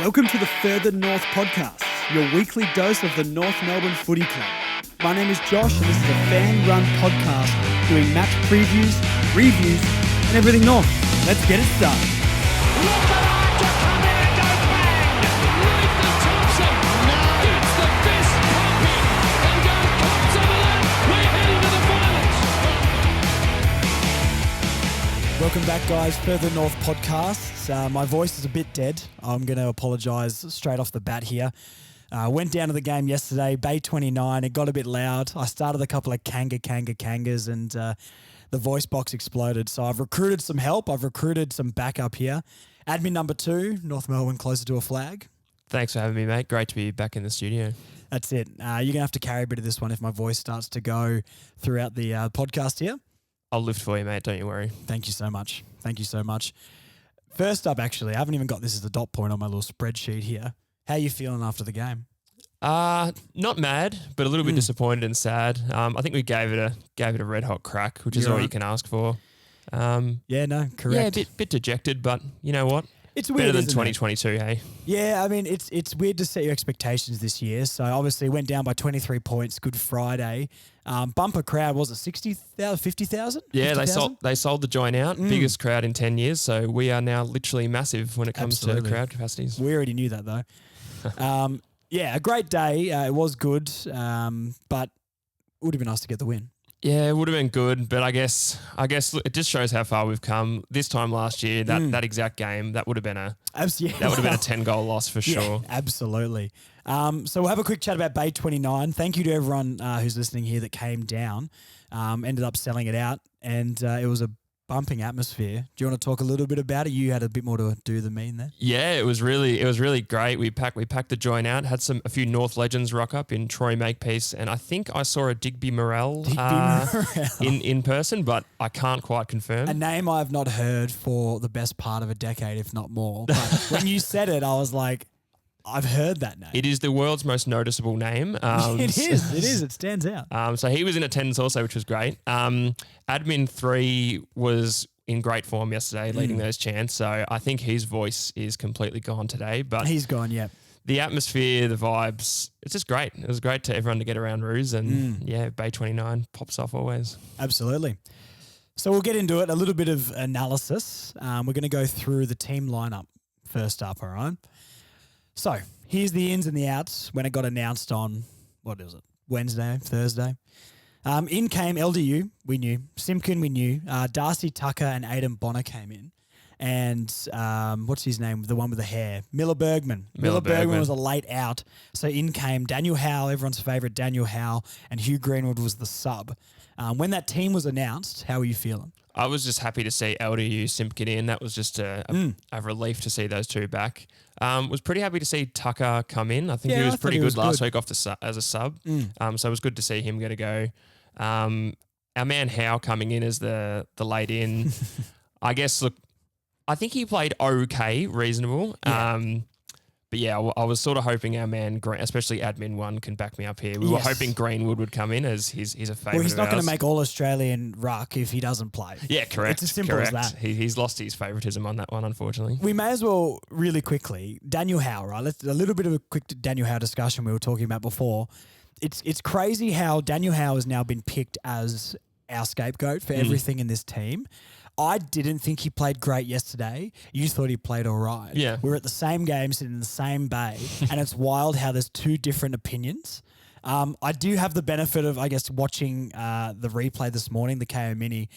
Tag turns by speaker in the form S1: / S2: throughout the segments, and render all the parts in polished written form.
S1: Welcome to the Further North podcast, your weekly dose of the North Melbourne Footy Club. My name is Josh, and this is a fan-run podcast doing match previews, reviews, and everything North. Let's get it started.
S2: Look at Archer come in and go bang! Nathan Thompson gets the fist pumping and goes pops over that. We're heading to the finals.
S1: Welcome back, guys. Further North podcasts. My voice is a bit dead. I'm going to apologise straight off the bat here. Went down to the game yesterday, Bay 29. It got a bit loud. I started a couple of kangas, and the voice box exploded. So I've recruited some help. I've recruited some backup here. Admin number 2, North Melbourne closer to a flag.
S3: Thanks for having me, mate. Great to be back in the studio.
S1: That's it. You're going to have to carry a bit of this one if my voice starts to go throughout the podcast here.
S3: I'll lift for you, mate. Don't you worry.
S1: Thank you so much. First up, actually, I haven't even got this as a dot point on my little spreadsheet here. How are you feeling after the game?
S3: Not mad, but a little bit disappointed and sad. I think we gave it a red hot crack, which is all you can ask for.
S1: Correct.
S3: Yeah, a bit dejected, but you know what?
S1: It's weird,
S3: better than
S1: isn't
S3: 2022, hey?
S1: Yeah, I mean, it's weird to set your expectations this year. So obviously went down by 23 points. Good Friday. Bumper crowd, was it 60,000, 50,000?
S3: Yeah, they sold the joint out. Biggest crowd in 10 years. So we are now literally massive when it comes to crowd capacities.
S1: We already knew that though. A great day. It was good, but it would have been nice to get the win.
S3: Yeah, it would have been good, but I guess look, it just shows how far we've come. This time last year, that exact game, that would have been a 10-goal loss for sure.
S1: Absolutely. So we'll have a quick chat about Bay 29. Thank you to everyone who's listening here that came down. Ended up selling it out, and it was a bumping atmosphere. Do you want to talk a little bit about it? You had a bit more to do than me in there.
S3: Yeah, it was really great. We packed the joint out. Had a few North legends rock up in Troy Makepeace, and I think I saw a Digby Morel in person, but I can't quite confirm.
S1: A name I've not heard for the best part of a decade, if not more. But when you said it, I was like, I've heard that name.
S3: It is the world's most noticeable name.
S1: It is. It stands out.
S3: So he was in attendance also, which was great. Admin 3 was in great form yesterday, leading those chants. So I think his voice is completely gone today. But
S1: he's gone, yeah.
S3: The atmosphere, the vibes, it's just great. It was great to everyone to get around Roos, and Bay 29 pops off always.
S1: Absolutely. So we'll get into it. A little bit of analysis. We're going to go through the team lineup first up, all right? So here's the ins and the outs when it got announced on, Wednesday, Thursday. In came LDU, we knew. Simpkin, we knew. Darcy Tucker and Aidan Bonner came in. And what's his name? The one with the hair. Miller Bergman. Miller Bergman was a late out. So in came Daniel Howe, everyone's favourite Daniel Howe, and Hugh Greenwood was the sub. When that team was announced, how were you feeling?
S3: I was just happy to see LDU Simpkin in. That was just a relief to see those two back. Was pretty happy to see Tucker come in. I think he was pretty good last week as a sub. So it was good to see him get a go. Our man Howe coming in as the late in. I guess, look, I think he played okay, reasonable. Yeah. But yeah, I was sort of hoping our man, especially Admin 1, can back me up here. We were hoping Greenwood would come in as he's a favourite.
S1: Well, he's not going to make All-Australian ruck if he doesn't play.
S3: Yeah, correct.
S1: It's as simple as that.
S3: He's lost his favouritism on that one, unfortunately.
S1: We may as well, really quickly, Daniel Howe, right? Let's a little bit of a quick Daniel Howe discussion we were talking about before. It's crazy how Daniel Howe has now been picked as our scapegoat for everything in this team. I didn't think he played great yesterday. You thought he played all right.
S3: Yeah.
S1: We were at the same game, sitting in the same bay, and it's wild how there's two different opinions. I do have the benefit of, I guess, watching the replay this morning, the KO Mini,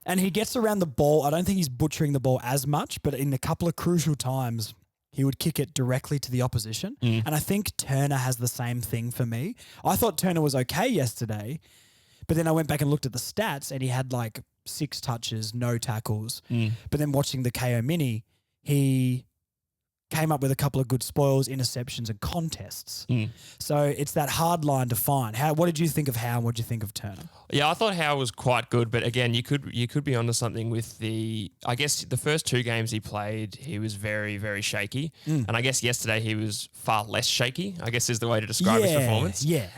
S1: and he gets around the ball. I don't think he's butchering the ball as much, but in a couple of crucial times, he would kick it directly to the opposition. And I think Turner has the same thing for me. I thought Turner was okay yesterday, but then I went back and looked at the stats, and he had like 6 touches, no tackles. But then watching the KO Mini, he came up with a couple of good spoils, interceptions, and contests. So it's that hard line to find. What did you think of Howe and what did you think of Turner?
S3: Yeah, I thought Howe was quite good, but again, you could be onto something with I guess the first 2 games he played, he was very, very shaky. And I guess yesterday he was far less shaky, I guess is the way to describe his performance.
S1: Yeah.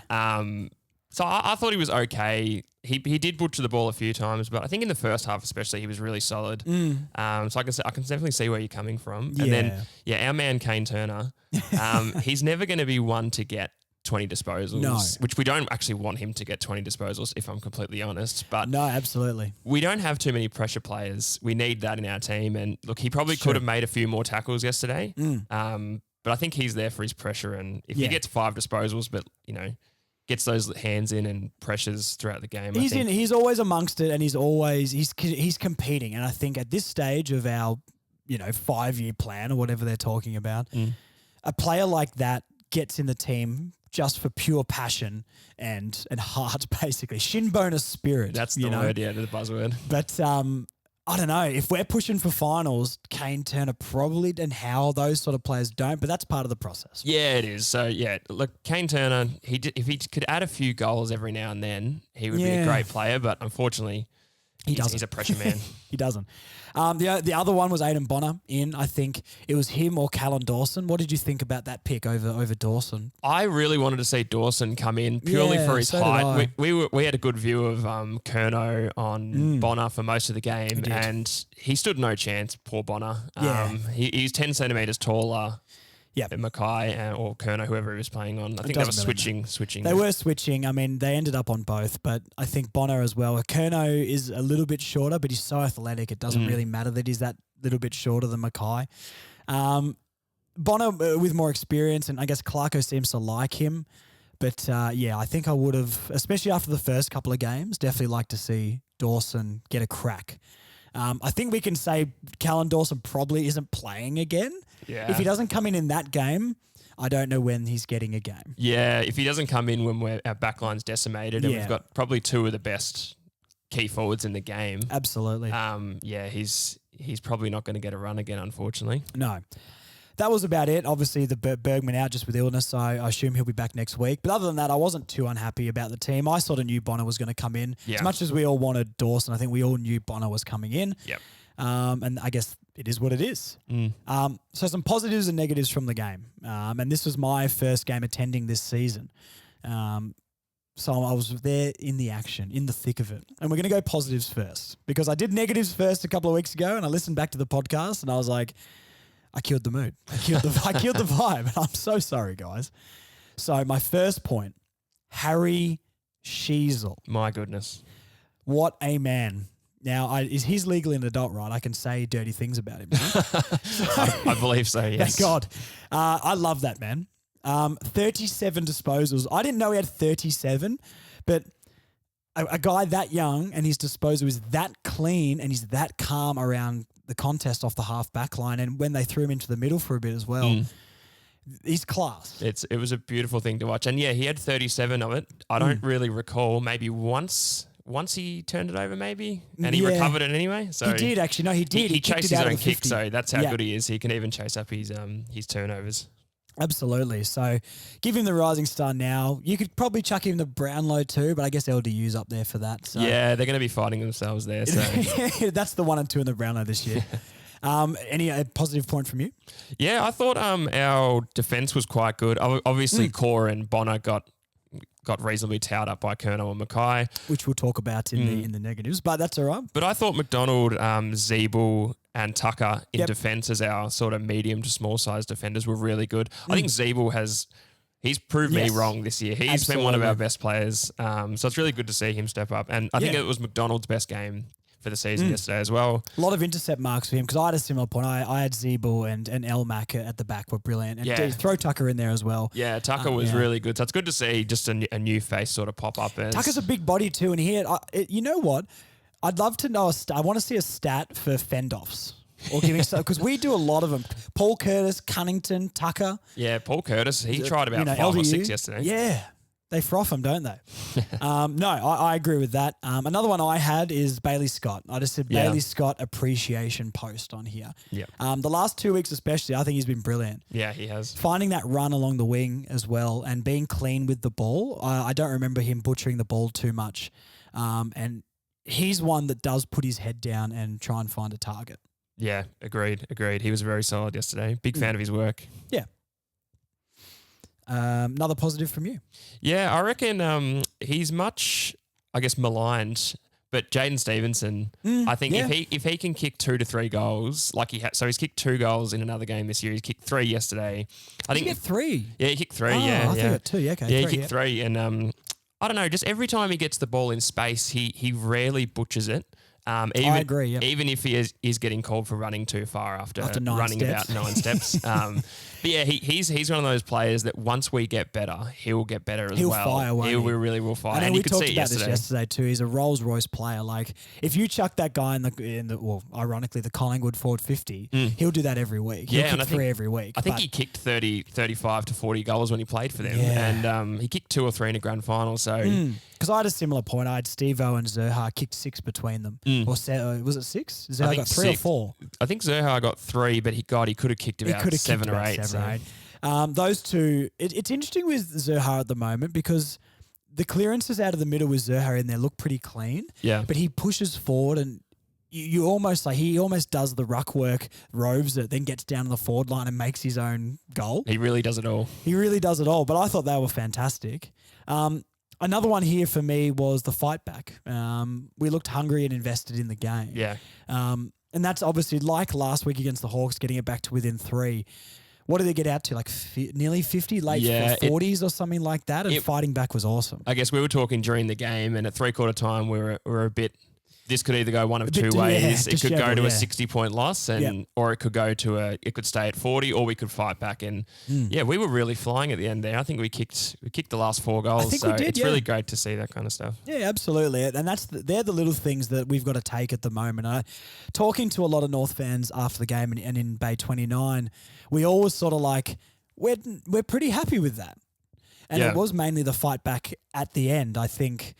S3: So I thought he was okay. He did butcher the ball a few times, but I think in the first half especially, he was really solid. So I can definitely see where you're coming from. And then, our man Kane Turner, he's never going to be one to get 20 disposals, which we don't actually want him to get 20 disposals, if I'm completely honest. But
S1: no, absolutely.
S3: We don't have too many pressure players. We need that in our team. And look, he probably could have made a few more tackles yesterday. But I think he's there for his pressure. And if he gets 5 disposals, but, gets those hands in and pressures throughout the game.
S1: He's always amongst it, and he's competing. And I think at this stage of our 5-year plan or whatever they're talking about, a player like that gets in the team just for pure passion and heart, basically shin bone of spirit.
S3: That's the word, the buzzword.
S1: But I don't know if we're pushing for finals. Kane Turner probably, and how those sort of players don't, but that's part of the process.
S3: Yeah, it is. So look, Kane Turner, if he could add a few goals every now and then, he would be a great player. But unfortunately, he's a pressure man.
S1: He doesn't. The other one was Aidan Bonner in. I think it was him or Callan Dawson. What did you think about that pick over Dawson?
S3: I really wanted to see Dawson come in purely for his height. We had a good view of Curnow on Bonner for most of the game, and he stood no chance. Poor Bonner. He's 10 centimeters taller. Yeah, McKay or Curnow, whoever he was playing on. I think they were switching.
S1: They were switching. I mean, they ended up on both, but I think Bonner as well. Curnow is a little bit shorter, but he's so athletic. It doesn't really matter that he's that little bit shorter than McKay. Bonner with more experience, and I guess Clarko seems to like him. But I think I would have, especially after the first couple of games, definitely like to see Dawson get a crack. I think we can say Callan Dawson probably isn't playing again. Yeah. If he doesn't come in that game, I don't know when he's getting a game.
S3: Yeah, if he doesn't come in when our backline's decimated and we've got probably 2 of the best key forwards in the game.
S1: Absolutely.
S3: He's probably not going to get a run again, unfortunately.
S1: No. That was about it. Obviously, the Bergman out just with illness, so I assume he'll be back next week. But other than that, I wasn't too unhappy about the team. I sort of knew Bonner was going to come in. Yeah. As much as we all wanted Dawson, I think we all knew Bonner was coming in.
S3: Yep.
S1: And I guess it is what it is. So some positives and negatives from the game. And this was my first game attending this season. So I was there in the action, in the thick of it. And we're going to go positives first because I did negatives first a couple of weeks ago and I listened back to the podcast and I was like, I killed the mood. I killed the vibe. And I'm so sorry, guys. So my first point, Harry Sheezel.
S3: My goodness.
S1: What a man. Now, he's legally an adult, right? I can say dirty things about him. Right?
S3: I believe so, yes.
S1: Thank God. I love that, man. 37 disposals. I didn't know he had 37, but a guy that young and his disposal is that clean and he's that calm around the contest off the half back line. And when they threw him into the middle for a bit as well, he's class.
S3: It was a beautiful thing to watch. And yeah, he had 37 of it. I don't really recall. Maybe once he turned it over maybe and he recovered it anyway. So
S1: he did actually. No, he did.
S3: He chased his own kick. So that's how good he is. He can even chase up his turnovers.
S1: Absolutely. So give him the rising star now. You could probably chuck him the Brownlow too, but I guess LDU's up there for that. So.
S3: Yeah, they're going to be fighting themselves there. So
S1: that's the 1 and 2 in the Brownlow this year. Any positive point from you?
S3: Yeah, I thought our defence was quite good. Obviously, Core and Bonner got reasonably towed up by Curnow and McKay,
S1: which we'll talk about in the negatives, but that's all right.
S3: But I thought McDonald, Zeeble and Tucker in defence as our sort of medium to small size defenders were really good. I think Zeeble he's proved me wrong this year. He's been one of our best players. So it's really good to see him step up. And I think it was McDonald's best game for the season yesterday as well.
S1: A lot of intercept marks for him because I had a similar point. I had Zeeble and Elmack at the back were brilliant. And throw Tucker in there as well.
S3: Yeah, Tucker was really good. So it's good to see just a new face sort of pop up.
S1: Tucker's a big body too. And you know what? I'd love to know I want to see a stat for fend-offs. Or giving stuff because we do a lot of them. Paul Curtis, Cunnington, Tucker.
S3: Yeah, Paul Curtis. He tried about 5 or 6 yesterday.
S1: Yeah. They froth them, don't they? No, I agree with that. Another one I had is Bailey Scott. I just said Bailey Scott appreciation post on here.
S3: Yeah.
S1: The last 2 weeks especially, I think he's been brilliant.
S3: Yeah, he has.
S1: Finding that run along the wing as well and being clean with the ball. I don't remember him butchering the ball too much. And he's one that does put his head down and try and find a target.
S3: Yeah, agreed. He was very solid yesterday. Big fan of his work.
S1: Yeah. Another positive from you.
S3: Yeah, I reckon he's much, I guess, maligned. But Jaden Stevenson, I think if he can kick 2 to 3 goals, like so he's kicked 2 goals in another game this year. He's kicked 3 yesterday. I think
S1: he get 3.
S3: Yeah, he kicked 3.
S1: Oh,
S3: yeah,
S1: I thought he
S3: yeah.
S1: got 2. Yeah, okay,
S3: yeah,
S1: 3,
S3: he kicked 3, and I don't know. Just every time he gets the ball in space, he rarely butchers it. Even,
S1: I agree. Yep.
S3: Even if he is getting called for running too far after
S1: 9
S3: running
S1: steps.
S3: about 9 steps. But yeah, he's one of those players that once we get better, he'll get better as
S1: He'll
S3: well.
S1: fire, won't he?
S3: We really will fire.
S1: And
S3: And
S1: we
S3: you could
S1: talked
S3: see it
S1: about this yesterday too. He's a Rolls Royce player. Like if you chuck that guy in the well, ironically the Collingwood Ford 50, he'll do that every week. He'll
S3: Yeah, and
S1: kick
S3: I think-
S1: 3 every week.
S3: I think
S1: but
S3: he kicked 35 to 40 goals when he played for them.
S1: Yeah.
S3: And he kicked 2 or 3 in a grand final. So
S1: because I had a similar point. I had Steve-O and Zurhaar kicked 6 between them. Or was it 6? Zurhaar
S3: think
S1: got 3 or
S3: 6.
S1: 4.
S3: I think Zurhaar got 3, but he could have kicked
S1: He
S3: about
S1: could have
S3: 7
S1: kicked
S3: or
S1: about
S3: 8.
S1: 7 or 8. Those two, it's interesting with Zurhaar at the moment because the clearances out of the middle with Zurhaar in there look pretty clean.
S3: Yeah.
S1: But he pushes forward and you almost he almost does the ruck work, roves it, then gets down to the forward line and makes his own goal.
S3: He really does it all.
S1: He really does it all. But I thought they were fantastic. Another one here for me was the fight back. We looked hungry and invested in the game.
S3: Yeah.
S1: And that's obviously like last week against the Hawks, getting it back to within 3. What did they get out to? Like nearly 50, late 40s or something like that. And fighting back was awesome.
S3: I guess we were talking during the game, and at 3/4 time, we were a bit. This could either go one of 2 ways. It could go to a 60-point loss, or it could go to it could stay at 40, or we could fight back. And we were really flying at the end there. I think we kicked the last 4 goals.
S1: I think
S3: so
S1: we did,
S3: it's really great to see that kind of stuff.
S1: Yeah, absolutely. And they're the little things that we've got to take at the moment. Talking to a lot of North fans after the game and in Bay 29, we always sort of like, we're pretty happy with that. And it was mainly the fight back at the end. I think,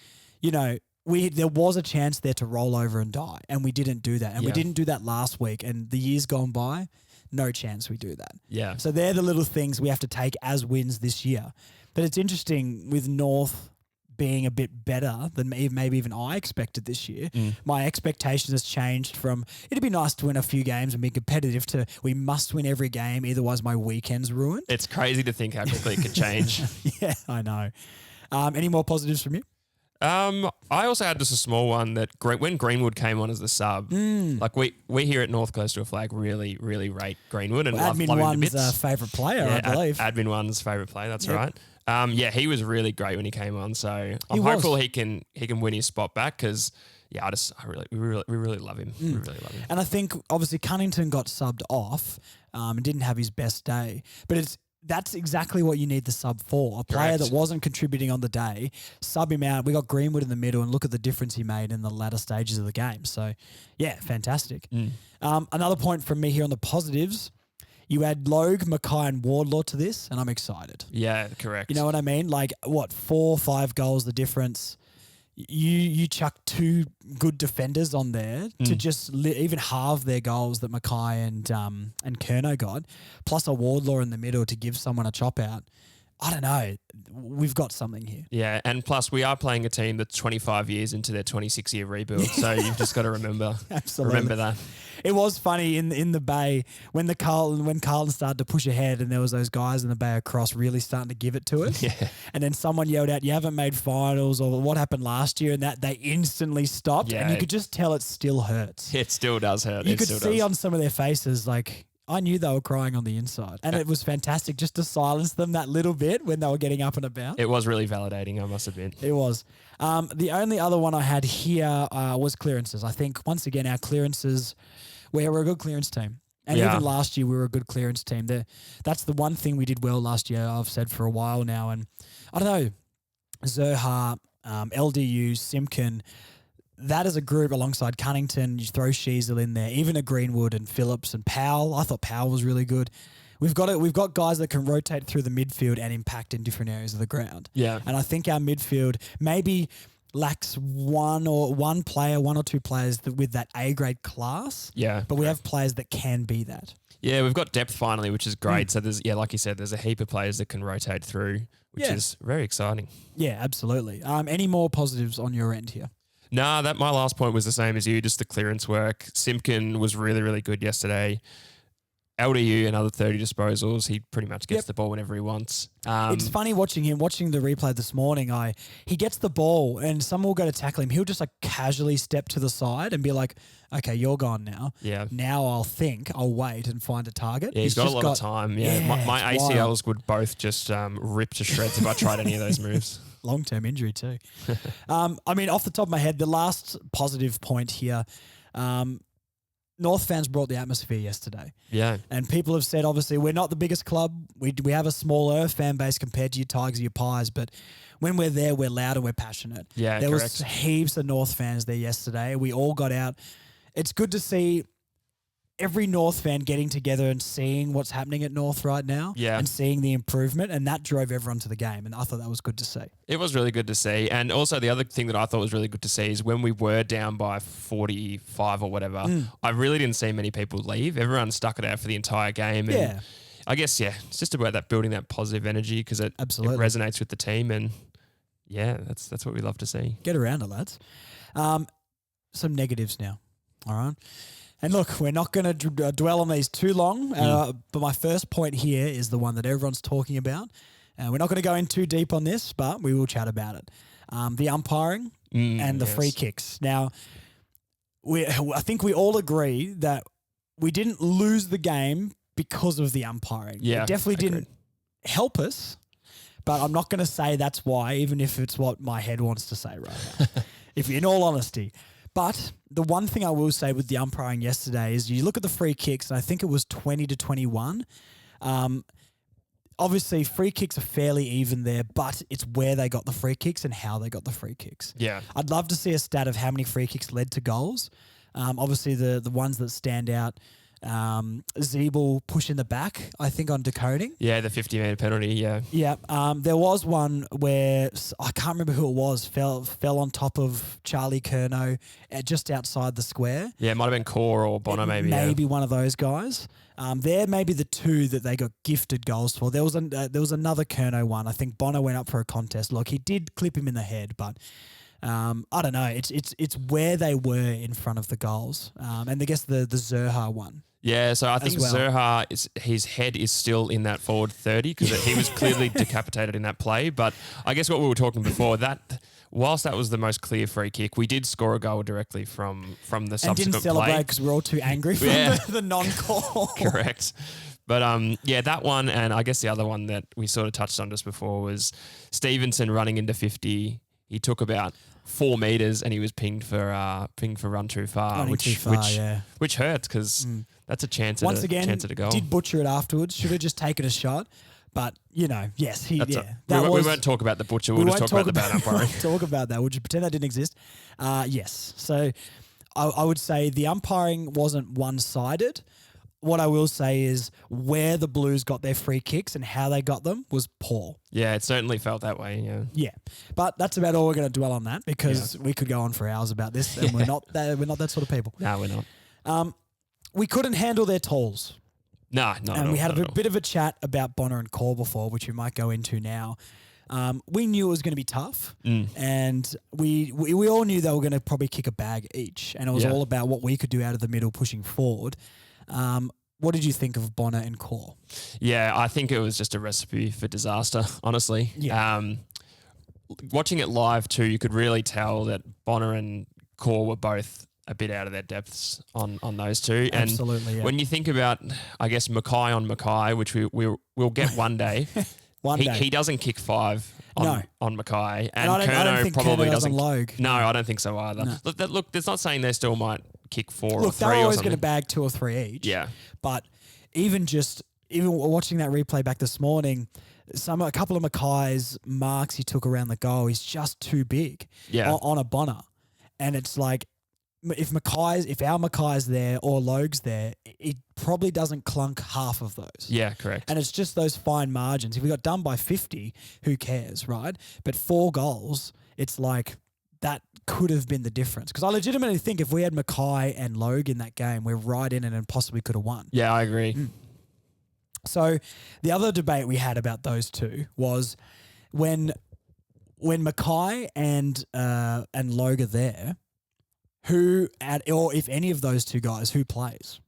S1: there was a chance there to roll over and die, and we didn't do that. And we didn't do that last week. And the years gone by, no chance we do that.
S3: Yeah.
S1: So they're the little things we have to take as wins this year. But it's interesting with North being a bit better than maybe even I expected this year. My expectations has changed from it'd be nice to win a few games and be competitive to we must win every game, otherwise my weekend's ruined.
S3: It's crazy to think how quickly it could change.
S1: Yeah, I know. Any more positives from you?
S3: I also had just a small one that when Greenwood came on as the sub, like we here at North Coastal Flag really, really rate Greenwood and love him to bits.
S1: Favourite player, I believe.
S3: Admin One's favourite player, that's right. He was really great when he came on. So I'm hopeful he can win his spot back because we really love him. We really love him.
S1: And I think obviously Cunnington got subbed off and didn't have his best day, but that's exactly what you need the sub for. A player that wasn't contributing on the day, sub him out. We got Greenwood in the middle and look at the difference he made in the latter stages of the game. So, yeah, fantastic. Another point from me here on the positives, you add Logue, McKay and Wardlaw to this, and I'm excited.
S3: Yeah, correct.
S1: You know what I mean? Like, 4 or 5 goals the difference. You chuck 2 good defenders on there to just even halve their goals that McKay and Kerno got, plus a Wardlaw in the middle to give someone a chop out. I don't know. We've got something here.
S3: Yeah, and plus we are playing a team that's 25 years into their 26-year rebuild, so you've just got to remember that.
S1: It was funny in the Bay when Carlton started to push ahead and there was those guys in the Bay across really starting to give it to us.
S3: Yeah.
S1: And then someone yelled out, "You haven't made finals," or what happened last year, and that they instantly stopped.
S3: Yeah.
S1: And you could just tell it still hurts.
S3: It still does hurt.
S1: You could see on some of their faces like, I knew they were crying on the inside. And it was fantastic just to silence them that little bit when they were getting up and about.
S3: It was really validating, I must admit.
S1: It was. The only other one I had here was clearances. I think, once again, our clearances, we're a good clearance team. And even last year, we were a good clearance team. That's the one thing we did well last year, I've said for a while now. And I don't know, Zurhaar, LDU, Simpkin, that as a group alongside Cunnington, you throw Sheezel in there, even a Greenwood and Phillips and Powell. I thought Powell was really good. We've got guys that can rotate through the midfield and impact in different areas of the ground.
S3: Yeah.
S1: And I think our midfield maybe lacks one or two players with that A-grade class.
S3: Yeah.
S1: But we have players that can be that.
S3: Yeah, we've got depth finally, which is great. So there's, like you said, there's a heap of players that can rotate through, which is very exciting.
S1: Yeah, absolutely. Any more positives on your end here?
S3: Nah, my last point was the same as you, just the clearance work. Simpkin was really, really good yesterday. LDU, another 30 disposals. He pretty much gets the ball whenever he wants.
S1: It's funny watching the replay this morning. He gets the ball and someone will go to tackle him. He'll just like casually step to the side and be like, okay, you're gone now.
S3: Yeah.
S1: Now I'll wait and find a target.
S3: Yeah, he's got a lot of time. Yeah. My ACLs
S1: wild.
S3: would both just rip to shreds if I tried any of those moves.
S1: Long-term injury too. I mean, off the top of my head, the last positive point here, North fans brought the atmosphere yesterday.
S3: Yeah.
S1: And people have said, obviously, we're not the biggest club. We have a smaller fan base compared to your Tigers, your Pies, but when we're there, we're loud and we're passionate.
S3: Yeah,
S1: there
S3: correct.
S1: was heaps of North fans there yesterday. We all got out. It's good to see every North fan getting together and seeing what's happening at North right now and seeing the improvement, and that drove everyone to the game, and I thought that was good to see.
S3: It was really good to see. And also the other thing that I thought was really good to see is when we were down by 45 or whatever, I really didn't see many people leave. Everyone stuck it out for the entire game. And I guess, it's just about that building that positive energy because it resonates with the team. And, that's what we love to see.
S1: Get around it, lads. Some negatives now, all right? And look, we're not going to dwell on these too long, but my first point here is the one that everyone's talking about. We're not going to go in too deep on this, but we will chat about it. The umpiring and the free kicks. Now, I think we all agree that we didn't lose the game because of the umpiring.
S3: Yeah,
S1: it definitely didn't help us, but I'm not going to say that's why, even if it's what my head wants to say right now, if in all honesty. But the one thing I will say with the umpiring yesterday is you look at the free kicks, and I think it was 20-21. Obviously, free kicks are fairly even there, but it's where they got the free kicks and how they got the free kicks.
S3: Yeah.
S1: I'd love to see a stat of how many free kicks led to goals. Obviously, the ones that stand out, Zeeble pushing the back, I think, on decoding.
S3: Yeah, the 50-metre penalty, yeah.
S1: Yeah. There was one where, I can't remember who it was, fell on top of Charlie Curnow just outside the square.
S3: Yeah, it might have been Core or Bono maybe.
S1: Maybe one of those guys. They're maybe the two that they got gifted goals for. There was another Curnow one. I think Bono went up for a contest. Look, he did clip him in the head, but I don't know. It's where they were in front of the goals. And I guess the Zurhaar one.
S3: Yeah, so I think
S1: well.
S3: Zurhaar, his head is still in that forward 30 because he was clearly decapitated in that play. But I guess what we were talking before, that whilst that was the most clear free kick, we did score a goal directly from the subsequent play.
S1: And didn't celebrate because we were all too angry for the non-call.
S3: Correct. But that one, and I guess the other one that we sort of touched on just before was Stevenson running into 50. He took about 4 meters and he was pinged for run too far, which hurts because that's a chance.
S1: Once
S3: at
S1: again,
S3: chance at a goal.
S1: Did butcher it afterwards. Should have just taken a shot. But yes, he.
S3: We won't talk about the butcher. We'll just talk about the bad umpiring.
S1: Talk about that. Would you pretend that didn't exist? Yes. So I would say the umpiring wasn't one-sided. What I will say is where the Blues got their free kicks and how they got them was poor.
S3: Yeah, it certainly felt that way, yeah.
S1: Yeah. But that's about all we're going to dwell on that because we could go on for hours about this and we're not that sort of people.
S3: No, we're not.
S1: We couldn't handle their tolls.
S3: No, not at all.
S1: And we had a bit of a chat about Bonner and Core before, which we might go into now. We knew it was going to be tough, and we all knew they were going to probably kick a bag each, and it was all about what we could do out of the middle pushing forward. What did you think of Bonner and Core?
S3: Yeah, I think it was just a recipe for disaster, honestly.
S1: Yeah.
S3: Watching it live too, you could really tell that Bonner and Core were both a bit out of their depths on those two.
S1: Absolutely,
S3: and when you think about, I guess, McKay on McKay, which we'll get one day, he doesn't kick 5 on McKay. And
S1: I don't think
S3: probably
S1: Curnow
S3: doesn't.
S1: Logue.
S3: No, I don't think so either.
S1: No.
S3: Look, that's not saying they still might kick 4 or 3
S1: Look, they're
S3: or
S1: always
S3: something.
S1: going to bag 2 or 3 each.
S3: Yeah.
S1: But even watching that replay back this morning, a couple of McKay's marks he took around the goal, he's just too big on a Bonner. And it's like, if our Mackay's there or Logue's there, it probably doesn't clunk half of those.
S3: Yeah, correct.
S1: And it's just those fine margins. If we got done by 50, who cares, right? But 4 goals, it's like that could have been the difference. Because I legitimately think if we had McKay and Logue in that game, we're right in it and possibly could have won.
S3: Yeah, I agree.
S1: So the other debate we had about those two was when McKay and Logue are there, or if any of those two guys, who plays?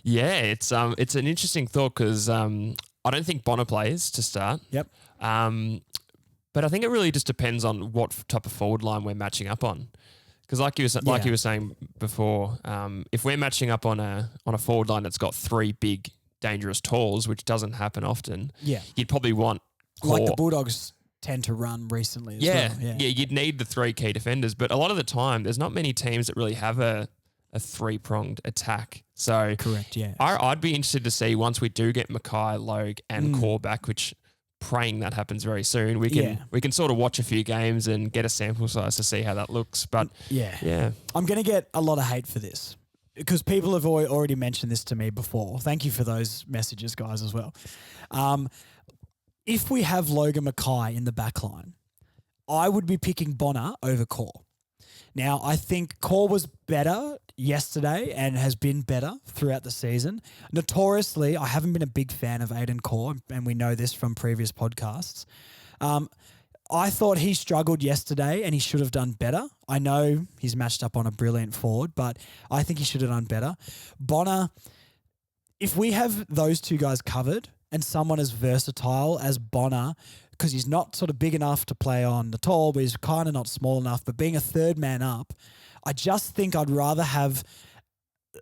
S3: Yeah, it's an interesting thought because I don't think Bonner plays to start.
S1: Yep.
S3: But I think it really just depends on what type of forward line we're matching up on. Because like you were saying before, if we're matching up on a forward line that's got three big dangerous talls, which doesn't happen often, you'd probably want
S1: like the Bulldogs tend to run recently as well.
S3: Yeah, you'd need the three key defenders. But a lot of the time, there's not many teams that really have a three-pronged attack. So
S1: correct, yeah.
S3: I'd be interested to see once we do get McKay, Logue and Core back, which praying that happens very soon. We can sort of watch a few games and get a sample size to see how that looks. But yeah.
S1: I'm going to get a lot of hate for this because people have already mentioned this to me before. Thank you for those messages, guys, as well. If we have Logan McKay in the back line, I would be picking Bonner over Core. Now, I think Core was better yesterday and has been better throughout the season. Notoriously, I haven't been a big fan of Aiden Core, and we know this from previous podcasts. I thought he struggled yesterday and he should have done better. I know he's matched up on a brilliant forward, but I think he should have done better. Bonner, if we have those two guys covered and someone as versatile as Bonner, because he's not sort of big enough to play on the tall, but he's kind of not small enough, but being a third man up, I just think I'd rather have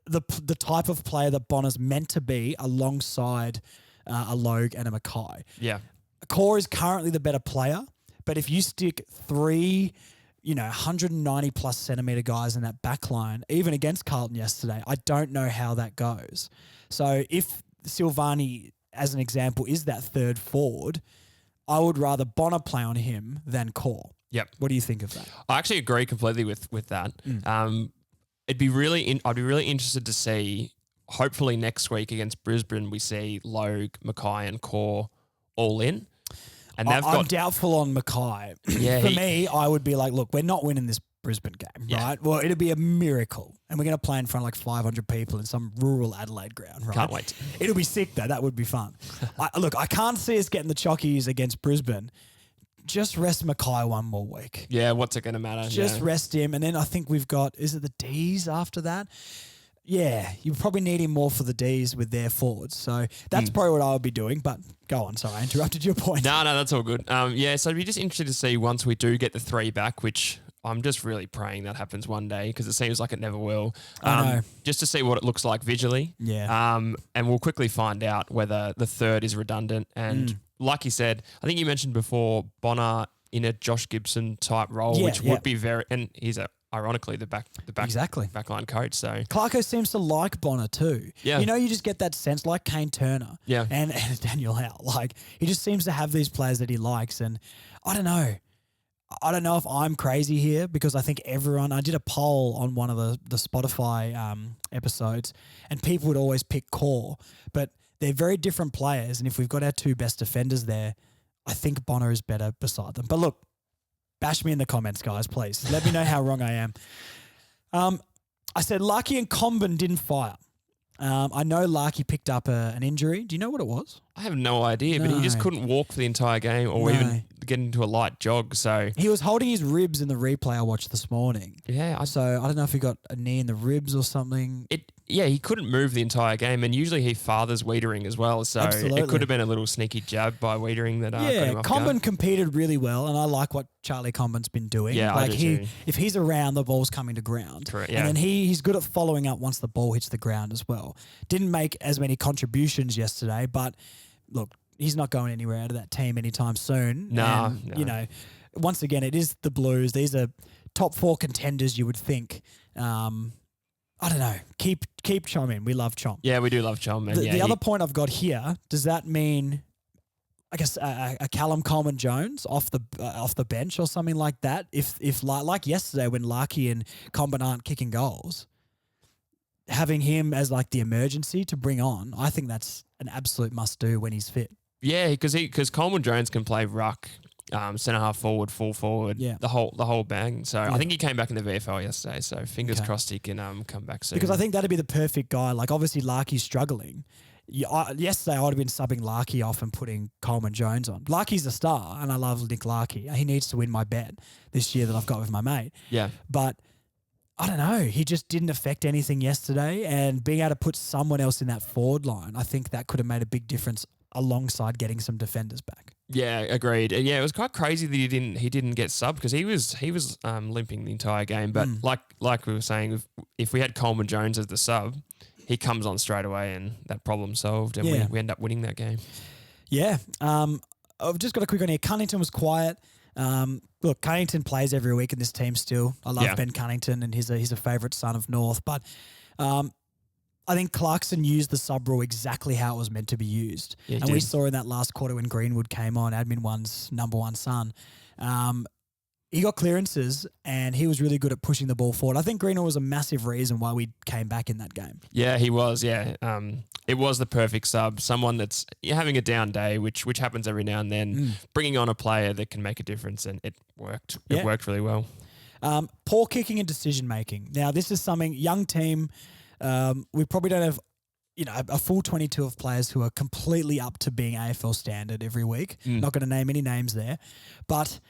S1: the type of player that Bonner's meant to be alongside a Logue and a McKay.
S3: Yeah.
S1: Core is currently the better player, but if you stick three, 190 plus centimetre guys in that back line, even against Carlton yesterday, I don't know how that goes. So if Silvani, as an example, is that third forward, I would rather Bonner play on him than Core.
S3: Yep.
S1: What do you think of that?
S3: I actually agree completely with that. I'd be really interested to see. Hopefully next week against Brisbane, we see Logue, McKay, and Core all in. And
S1: I'm doubtful on McKay.
S3: Yeah,
S1: For me, I would be like, look, we're not winning this Brisbane game, right? Well, it'll be a miracle. And we're going to play in front of like 500 people in some rural Adelaide ground, right?
S3: Can't wait.
S1: It'll be sick, though. That would be fun. I can't see us getting the chockies against Brisbane. Just rest McKay one more week.
S3: Yeah, what's it going to matter?
S1: Just rest him. And then I think we've got, is it the Ds after that? Yeah, you probably need him more for the Ds with their forwards. So that's probably what I would be doing. But go on. Sorry, I interrupted your point.
S3: No, that's all good. So I'd be just interested to see once we do get the three back, which I'm just really praying that happens one day because it seems like it never will.
S1: I know.
S3: Just to see what it looks like visually.
S1: Yeah.
S3: And we'll quickly find out whether the third is redundant. And like you said, I think you mentioned before, Bonner in a Josh Gibson type role, which would be very, and he's ironically the backline coach. So
S1: Clarko seems to like Bonner too.
S3: Yeah.
S1: You just get that sense like Kane Turner.
S3: Yeah.
S1: And Daniel Howe. Like he just seems to have these players that he likes. And I don't know. I don't know if I'm crazy here because I think I did a poll on one of the Spotify episodes and people would always pick Core, but they're very different players. And if we've got our two best defenders there, I think Bonner is better beside them. But look, bash me in the comments, guys, please. Let me know how wrong I am. I said Larky and Comben didn't fire. I know Larky picked up an injury. Do you know what it was?
S3: I have no idea, but he just couldn't walk for the entire game or even get into a light jog. So
S1: he was holding his ribs in the replay I watched this morning.
S3: Yeah.
S1: So I don't know if he got a knee in the ribs or something.
S3: He couldn't move the entire game, and usually he fathers Wiedering as well. So
S1: Absolutely.
S3: It could have been a little sneaky jab by Wiedering that got him off guard.
S1: Comben competed really well, and I like what Charlie Comben's been doing.
S3: Yeah, I do too.
S1: If he's around, the ball's coming to ground.
S3: Correct, yeah.
S1: And then he's good at following up once the ball hits the ground as well. Didn't make as many contributions yesterday, but look, he's not going anywhere out of that team anytime soon.
S3: No.
S1: Once again, it is the Blues. These are top 4 contenders, you would think. I don't know. Keep Chom in. We love Chom.
S3: Yeah, we do love Chom.
S1: The other point I've got here, does that mean, I guess, a Callum Coleman Jones off the bench or something like that? If like yesterday when Larky and Comben aren't kicking goals, having him as like the emergency to bring on, I think that's an absolute must do when he's fit.
S3: Yeah, because Coleman Jones can play ruck, centre half forward, full forward, the whole bang. So I think he came back in the VFL yesterday. So fingers crossed he can come back soon.
S1: Because I think that'd be the perfect guy. Like obviously Larky's struggling. Yesterday I would have been subbing Larky off and putting Coleman Jones on. Larky's a star, and I love Nick Larky. He needs to win my bet this year that I've got with my mate.
S3: Yeah,
S1: but I don't know. He just didn't affect anything yesterday, and being able to put someone else in that forward line, I think that could have made a big difference alongside getting some defenders back.
S3: Yeah, agreed. And yeah, it was quite crazy that he didn't get subbed because he was limping the entire game. But like we were saying, if we had Coleman Jones as the sub, he comes on straight away and that problem solved, and we end up winning that game.
S1: Yeah. I've just got a quick one here. Cunnington was quiet. Look, Cunnington plays every week in this team still. I love Ben Cunnington, and he's a favourite son of North. But I think Clarkson used the sub rule exactly how it was meant to be used. Yeah, and we saw in that last quarter when Greenwood came on, Admin One's number one son, he got clearances and he was really good at pushing the ball forward. I think Greenwood was a massive reason why we came back in that game.
S3: Yeah, he was, yeah. It was the perfect sub, someone that's having a down day, which happens every now and then, bringing on a player that can make a difference, and it worked. It worked really well.
S1: Poor kicking and decision-making. Now, this is something, young team, we probably don't have a full 22 of players who are completely up to being AFL standard every week. Not going to name any names there, but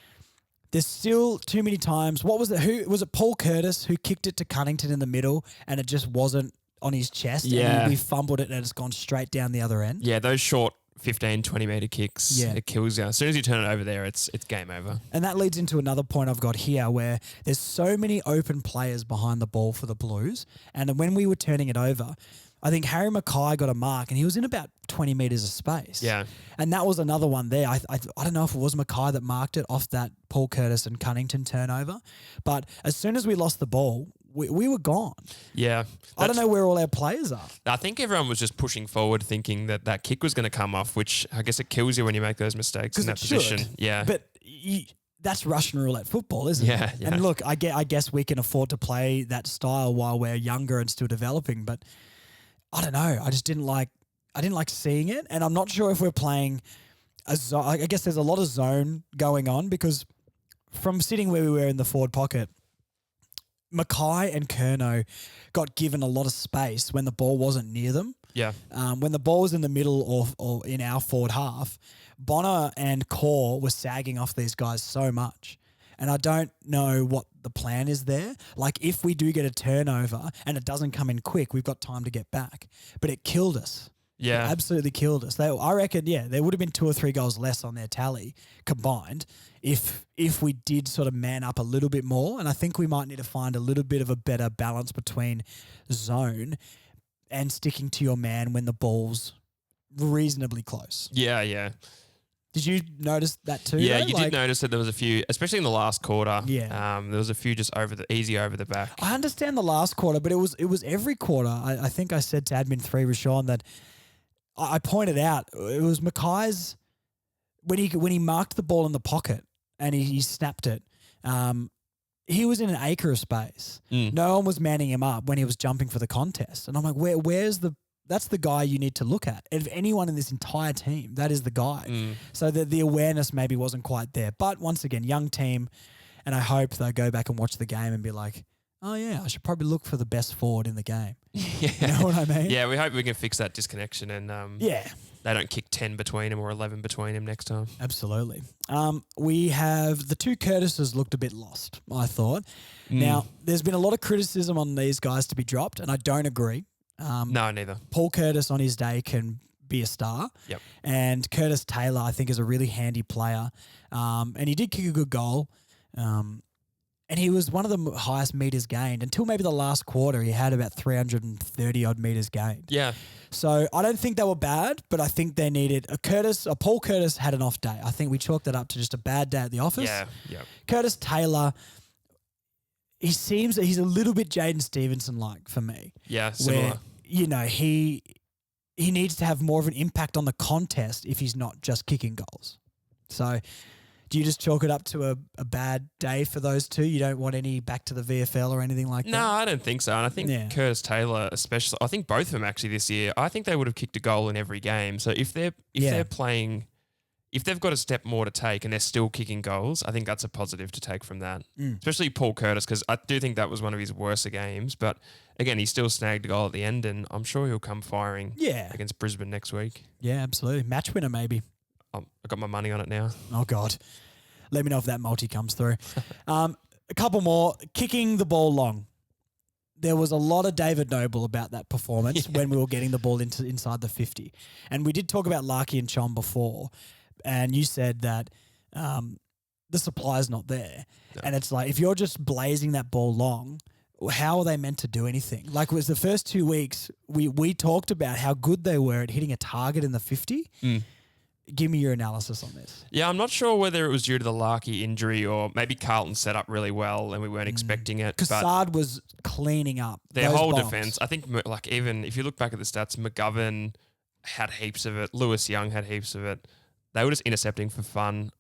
S1: there's still too many times. What was it? Who was it? Paul Curtis who kicked it to Cunnington in the middle, and it just wasn't on his chest.
S3: Yeah,
S1: and we fumbled it, and it's gone straight down the other end.
S3: Yeah, those short 15, 20 metre kicks, it kills you. As soon as you turn it over there, it's game over.
S1: And that leads into another point I've got here where there's so many open players behind the ball for the Blues, and when we were turning it over, I think Harry McKay got a mark and he was in about 20 metres of space.
S3: Yeah.
S1: And that was another one there. I don't know if it was McKay that marked it off that Paul Curtis and Cunnington turnover, but as soon as we lost the ball, we were gone.
S3: Yeah.
S1: I don't know where all our players are.
S3: I think everyone was just pushing forward thinking that kick was going to come off, which I guess it kills you when you make those mistakes in that position. Yeah.
S1: But that's Russian roulette football, isn't it?
S3: Yeah.
S1: And look, I guess we can afford to play that style while we're younger and still developing, but I don't know. I didn't like seeing it, and I'm not sure if we're playing a zone. I guess there's a lot of zone going on because from sitting where we were in the forward pocket, McKay and Curnow got given a lot of space when the ball wasn't near them.
S3: Yeah.
S1: When the ball was in the middle or in our forward half, Bonner and Core were sagging off these guys so much. And I don't know what the plan is there. Like, if we do get a turnover and it doesn't come in quick, we've got time to get back. But it killed us.
S3: Yeah.
S1: It absolutely killed us. I reckon, there would have been 2 or 3 goals less on their tally combined if we did sort of man up a little bit more. And I think we might need to find a little bit of a better balance between zone and sticking to your man when the ball's reasonably close.
S3: Yeah, yeah.
S1: Did you notice that too?
S3: Yeah, you did notice that there was a few, especially in the last quarter.
S1: Yeah.
S3: There was a few just easy over the back.
S1: I understand the last quarter, but it was every quarter. I think I said to Admin 3, Rashawn, that I pointed out it was McKay's when he marked the ball in the pocket and he snapped it. He was in an acre of space. No one was manning him up when he was jumping for the contest, and I'm like, where's the? That's the guy you need to look at. If anyone in this entire team, that is the guy. So that the awareness maybe wasn't quite there. But once again, young team, and I hope they'll go back and watch the game and be like, oh yeah, I should probably look for the best forward in the game.
S3: Yeah.
S1: You know what I mean?
S3: Yeah, we hope we can fix that disconnection and they don't kick 10 between them or 11 between them next time.
S1: Absolutely. We have the 2 Curtises looked a bit lost, I thought. Now, there's been a lot of criticism on these guys to be dropped, and I don't agree.
S3: No, neither.
S1: Paul Curtis on his day can be a star.
S3: Yep.
S1: And Curtis Taylor, I think, is a really handy player. And he did kick a good goal. And he was one of the highest meters gained. Until maybe the last quarter, he had about 330-odd meters gained.
S3: Yeah.
S1: So I don't think they were bad, but I think they needed Paul Curtis had an off day. I think we chalked that up to just a bad day at the office.
S3: Yeah, yeah.
S1: Curtis Taylor, he seems that he's a little bit Jaden Stevenson-like for me.
S3: Yeah, similar.
S1: Where, he needs to have more of an impact on the contest if he's not just kicking goals. So do you just chalk it up to a bad day for those two? You don't want any back to the VFL or anything like that?
S3: No, I don't think so. And I think Curtis Taylor especially, I think both of them actually this year, I think they would have kicked a goal in every game. So if they're playing, if they've got a step more to take and they're still kicking goals, I think that's a positive to take from that. Especially Paul Curtis, because I do think that was one of his worser games. But again, he still snagged a goal at the end, and I'm sure he'll come firing against Brisbane next week.
S1: Yeah, absolutely. Match winner maybe.
S3: I got my money on it now.
S1: Oh, God. Let me know if that multi comes through. A couple more. Kicking the ball long. there was a lot of David Noble about that performance when we were getting the ball inside the 50. And we did talk about Larky and Chom before, and you said that the supply's not there. No. And it's like, if you're just blazing that ball long, how are they meant to do anything? Like, it was the first 2 weeks, we talked about how good they were at hitting a target in the 50. Give me your analysis on this.
S3: Yeah, I'm not sure whether it was due to the Larky injury or maybe Carlton set up really well and we weren't expecting it.
S1: Cassard was cleaning up
S3: their
S1: those
S3: whole
S1: bombs.
S3: defense. I think, like, even if you look back at the stats, McGovern had heaps of it. Lewis Young had heaps of it. They were just intercepting for fun.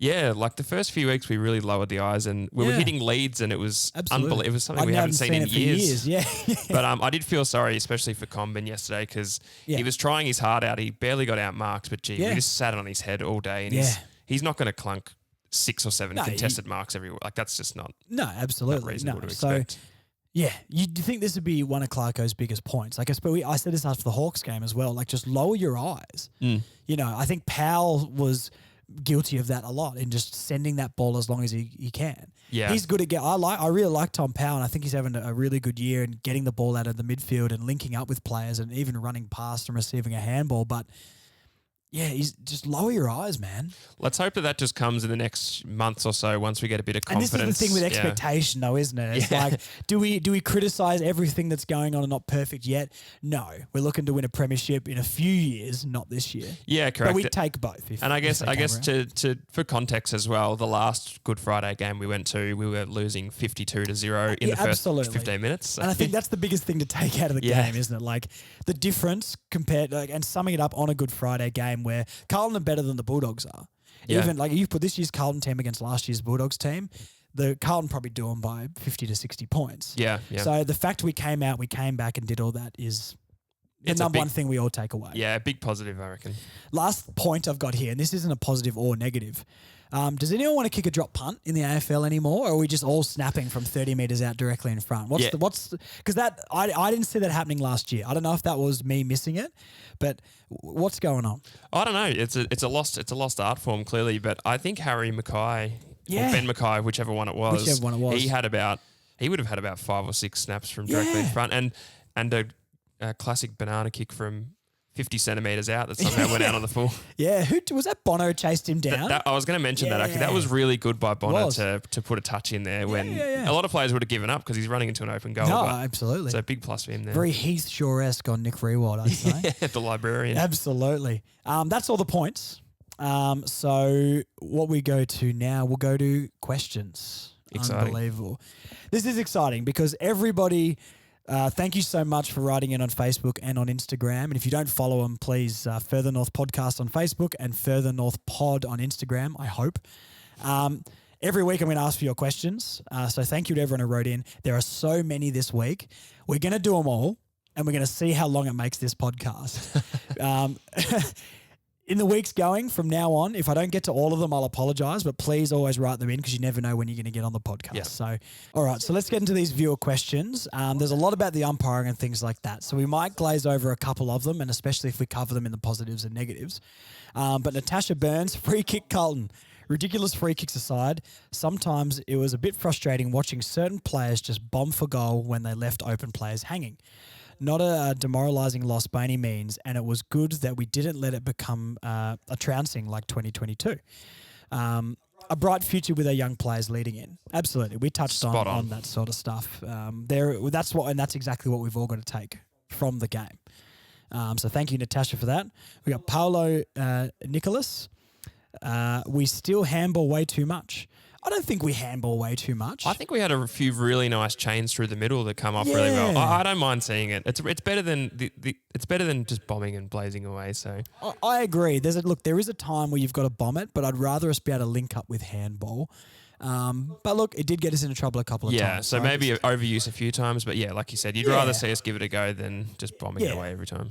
S3: Yeah, like the first few weeks we really lowered the eyes and we were hitting leads and it was unbelievable. It was something we haven't seen in years.
S1: Yeah.
S3: But I did feel sorry, especially for Combin yesterday because he was trying his heart out. He barely got outmarked, but we just sat on his head all day and he's not going to clunk 6 or 7 contested marks everywhere. Like, that's just not reasonable to expect.
S1: Yeah, you think this would be one of Clarko's biggest points. Like, I said this after the Hawks game as well. Like, just lower your eyes. You know, I think Powell was guilty of that a lot in just sending that ball as long as he can.
S3: Yeah,
S1: he's good at I really like Tom Powell, and I think he's having a really good year and getting the ball out of the midfield and linking up with players and even running past and receiving a handball. But yeah, he's just lower your eyes, man.
S3: Let's hope that just comes in the next months or so once we get a bit of confidence.
S1: And this is the thing with expectation, though, isn't it? It's like, do we criticize everything that's going on and not perfect yet? No, we're looking to win a premiership in a few years, not this year.
S3: Yeah, correct.
S1: But we take both.
S3: And I guess to for context as well, the last Good Friday game we went to, we were losing 52-0 in the first 15 minutes. So.
S1: And I think that's the biggest thing to take out of the game, isn't it? Like, the difference compared, and summing it up on a Good Friday game where Carlton are better than the Bulldogs are. Even like you put this year's Carlton team against last year's Bulldogs team, the Carlton probably do them by 50 to 60 points.
S3: Yeah.
S1: So the fact we came back and did all that is the number one thing we all take away.
S3: Yeah, a big positive, I reckon.
S1: Last point I've got here, and this isn't a positive or negative. Does anyone want to kick a drop punt in the AFL anymore, or are we just all snapping from 30 metres out directly in front? Because I didn't see that happening last year. I don't know if that was me missing it, but what's going on?
S3: I don't know. It's a lost art form clearly, but I think Harry McKay or Ben McKay, whichever one it was, he would have had about 5 or 6 snaps from directly in front, and a classic banana kick from 50 centimetres out that somehow went out on the full.
S1: Yeah, who was that? Bono chased him down.
S3: I was going to mention that actually. That was really good by Bono to put a touch in there when a lot of players would have given up because he's running into an open goal.
S1: No, absolutely.
S3: So a big plus for him there.
S1: Very Heath Shaw-esque on Nick Rewald, I'd say.
S3: The librarian.
S1: Absolutely. That's all the points. So what we go to now, we'll go to questions.
S3: Exciting.
S1: Unbelievable. This is exciting because everybody... thank you so much for writing in on Facebook and on Instagram. And if you don't follow them, please Further North Podcast on Facebook and Further North Pod on Instagram, I hope. Every week I'm going to ask for your questions. So thank you to everyone who wrote in. There are so many this week. We're going to do them all and we're going to see how long it makes this podcast. In the weeks going from now on, if I don't get to all of them, I'll apologise, but please always write them in because you never know when you're going to get on the podcast. Yeah. So, all right, so let's get into these viewer questions. There's a lot about the umpiring and things like that, so we might glaze over a couple of them, and especially if we cover them in the positives and negatives. But Natasha Burns, free kick Carlton. Ridiculous free kicks aside, sometimes it was a bit frustrating watching certain players just bomb for goal when they left open players hanging. Not a demoralising loss by any means, and it was good that we didn't let it become a trouncing like 2022. A bright future with our young players leading in. Absolutely. We touched on that sort of stuff. That's exactly what we've all got to take from the game. So thank you, Natasha, for that. We got Paolo Nicholas. We still handball way too much. I don't think we handball way too much.
S3: I think we had a few really nice chains through the middle that come off really well. I don't mind seeing it. It's better than it's better than just bombing and blazing away. So
S1: I agree. There is a time where you've got to bomb it, but I'd rather us be able to link up with handball. But look, it did get us into trouble a couple of times.
S3: Yeah, so maybe overuse a few times, but yeah, like you said, you'd rather see us give it a go than just bombing it away every time.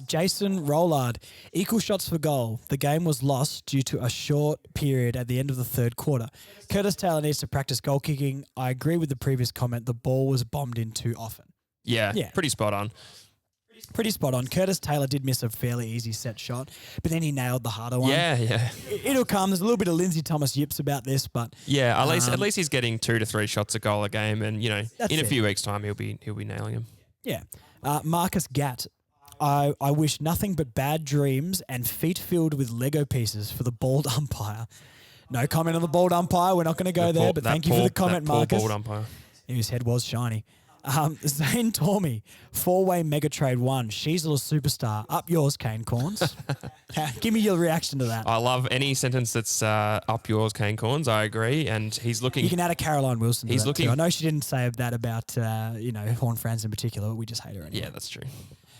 S1: Jason Rollard, equal shots for goal. The game was lost due to a short period at the end of the third quarter. Curtis Taylor needs to practice goal kicking. I agree with the previous comment. The ball was bombed in too often.
S3: Yeah, pretty spot on.
S1: Pretty spot on. Curtis Taylor did miss a fairly easy set shot, but then he nailed the harder one.
S3: Yeah.
S1: It'll come. There's a little bit of Lindsay Thomas yips about this, but
S3: yeah, at least he's getting 2 to 3 shots a goal a game, and in a
S1: it.
S3: few weeks' time he'll be nailing them.
S1: Yeah. Marcus Gatt. I wish nothing but bad dreams and feet filled with Lego pieces for the bald umpire. No comment on the bald umpire. We're not going to go there, but thank you for the comment, Marcus.
S3: Bald umpire.
S1: His head was shiny. Zane Tormey, 4-way mega trade 1. Sheezel a superstar. Up yours, Kane Corns. Give me your reaction to that.
S3: I love any sentence that's up yours, Kane Corns. I agree, and he's looking.
S1: You can add a Caroline Wilson.
S3: He's
S1: to that
S3: looking.
S1: Too. I know she didn't say that about Horn Franz in particular. But we just hate her anyway.
S3: Yeah, that's true.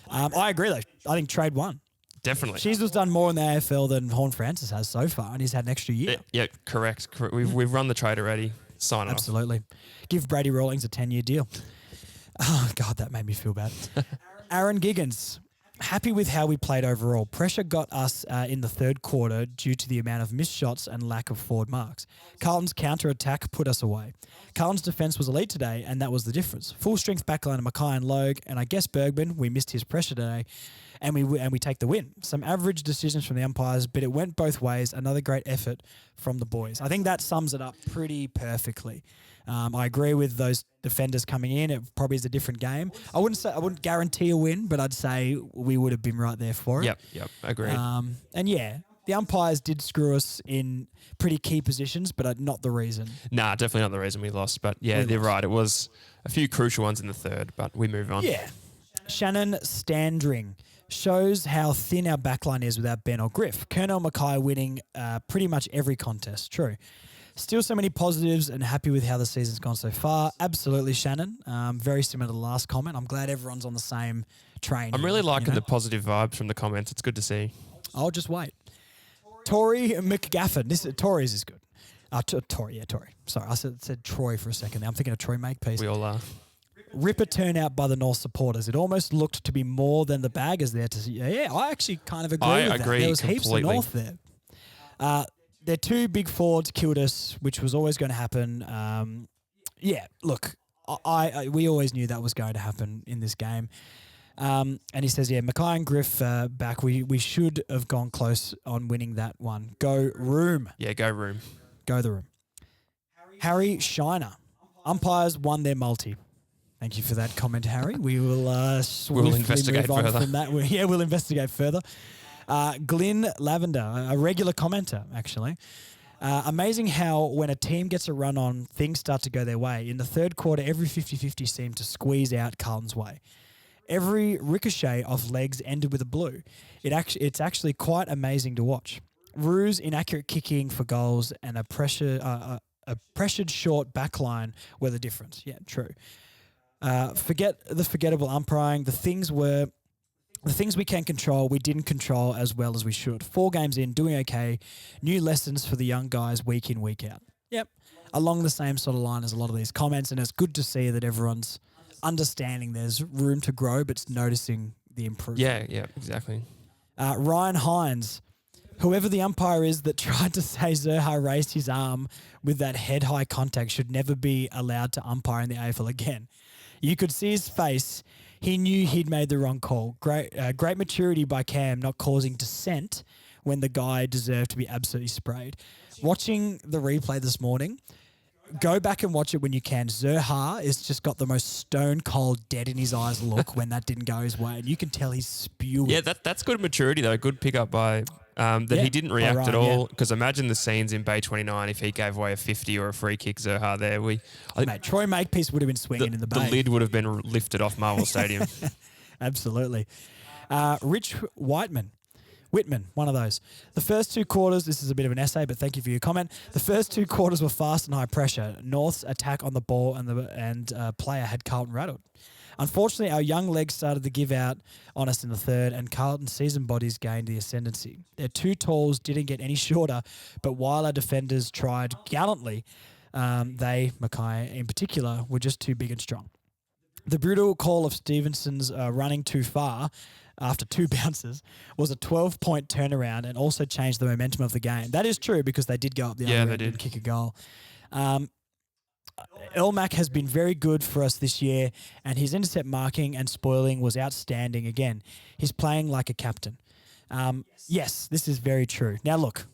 S1: I agree though. I think trade 1.
S3: Definitely.
S1: Sheezel's done more in the AFL than Horn Francis has so far, and he's had an extra year.
S3: Yeah, correct. We've run the trade already. Sign off.
S1: Absolutely. Give Brady Rawlings a 10-year deal. Oh, God, that made me feel bad. Aaron Giggins, happy with how we played overall. Pressure got us in the third quarter due to the amount of missed shots and lack of forward marks. Carlton's counter-attack put us away. Carlton's defence was elite today, and that was the difference. Full-strength backline of Mackay and Logue, and I guess Bergman, we missed his pressure today, and we take the win. Some average decisions from the umpires, but it went both ways. Another great effort from the boys. I think that sums it up pretty perfectly. I agree with those defenders coming in. It probably is a different game. I wouldn't guarantee a win, but I'd say we would have been right there for it.
S3: Yep, agreed.
S1: And yeah, the umpires did screw us in pretty key positions, but not the reason.
S3: Nah, definitely not the reason we lost. But yeah, they're right. It was a few crucial ones in the third, but we move on.
S1: Yeah. Shannon Standring shows how thin our backline is without Ben or Griff. Colonel Mackay winning pretty much every contest. True. Still so many positives and happy with how the season's gone so far. Absolutely, Shannon. Very similar to the last comment. I'm glad everyone's on the same train.
S3: I'm really liking the positive vibes from the comments. It's good to see.
S1: I'll just wait. Tory McGaffin. Tory's is good. Tory. Sorry, I said Troy for a second there. I'm thinking of Troy Makepeace.
S3: We all are.
S1: Ripper turnout by the North supporters. It almost looked to be more than the baggers there to see. Yeah, I actually kind of agree with that. There was
S3: completely.
S1: Heaps of North there. Their 2 big forwards killed us, which was always going to happen. Look, we always knew that was going to happen in this game. And he says, Mackay and Griff back. We should have gone close on winning that one. Go Room.
S3: Yeah, go Room.
S1: Go the Room. Harry Shiner. Umpires won their multi. Thank you for that comment, Harry. We will
S3: we'll investigate
S1: move on
S3: further.
S1: from that. We'll investigate further. Glyn Lavender, a regular commenter, actually. Amazing how when a team gets a run on, things start to go their way. In the third quarter, every 50-50 seemed to squeeze out Carlton's way. Every ricochet off legs ended with a blue. It's actually quite amazing to watch. Rue's inaccurate kicking for goals and a pressured short backline were the difference. Yeah, true. Forget the forgettable umpiring. The things we can control, we didn't control as well as we should. 4 games in, doing okay. New lessons for the young guys week in, week out. Yep. Along the same sort of line as a lot of these comments, and it's good to see that everyone's understanding there's room to grow, but it's noticing the improvement.
S3: Yeah, exactly.
S1: Ryan Hines, whoever the umpire is that tried to say Zurhaar raised his arm with that head-high contact should never be allowed to umpire in the AFL again. You could see his face. He knew he'd made the wrong call. Great maturity by Cam, not causing dissent when the guy deserved to be absolutely sprayed. Watching the replay this morning, go back and watch it when you can. Zurhaar has just got the most stone cold, dead in his eyes look when that didn't go his way, and you can tell he's spewing.
S3: Yeah, that's good maturity though. Good pickup by he didn't react at all. Because imagine the scenes in Bay 29 if he gave away a 50 or a free kick. Zurhaar there,
S1: Mate, Troy Makepeace would have been swinging in the bay.
S3: The lid would have been lifted off Marvel Stadium.
S1: Absolutely. Rich Whitman, one of those. The first 2 quarters, this is a bit of an essay, but thank you for your comment. The first 2 quarters were fast and high pressure. North's attack on the ball and player had Carlton rattled. Unfortunately, our young legs started to give out on us in the third, and Carlton's seasoned bodies gained the ascendancy. Their 2 talls didn't get any shorter, but while our defenders tried gallantly, Mackay in particular, were just too big and strong. The brutal call of Stevenson's running too far after 2 bounces was a 12-point turnaround and also changed the momentum of the game. That is true because they did go up the other end and kick a goal. Elmac has been very good for us this year, and his intercept marking and spoiling was outstanding again. He's playing like a captain. Yes, this is very true. Now, look,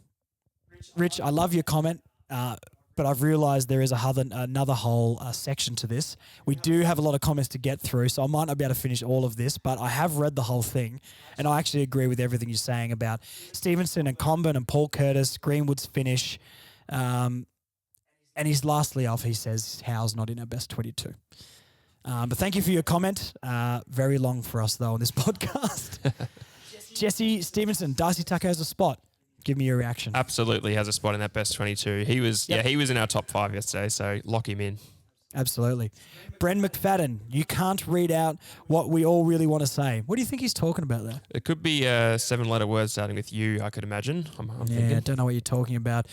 S1: Rich, I love your comment, but I've realised there is another whole section to this. We do have a lot of comments to get through, so I might not be able to finish all of this, but I have read the whole thing, and I actually agree with everything you're saying about Stevenson and Comben and Paul Curtis, Greenwood's finish, and he's lastly off, he says, Howe's not in our best 22. But thank you for your comment. Very long for us, though, on this podcast. Jesse Stevenson, Darcy Tucker has a spot. Give me your reaction.
S3: Absolutely has a spot in that best 22. He was he was in our top 5 yesterday, so lock him in.
S1: Absolutely. Bren McFadden, you can't read out what we all really want to say. What do you think he's talking about there?
S3: It could be a 7-letter word starting with U, I could imagine. I'm thinking.
S1: I don't know what you're talking about.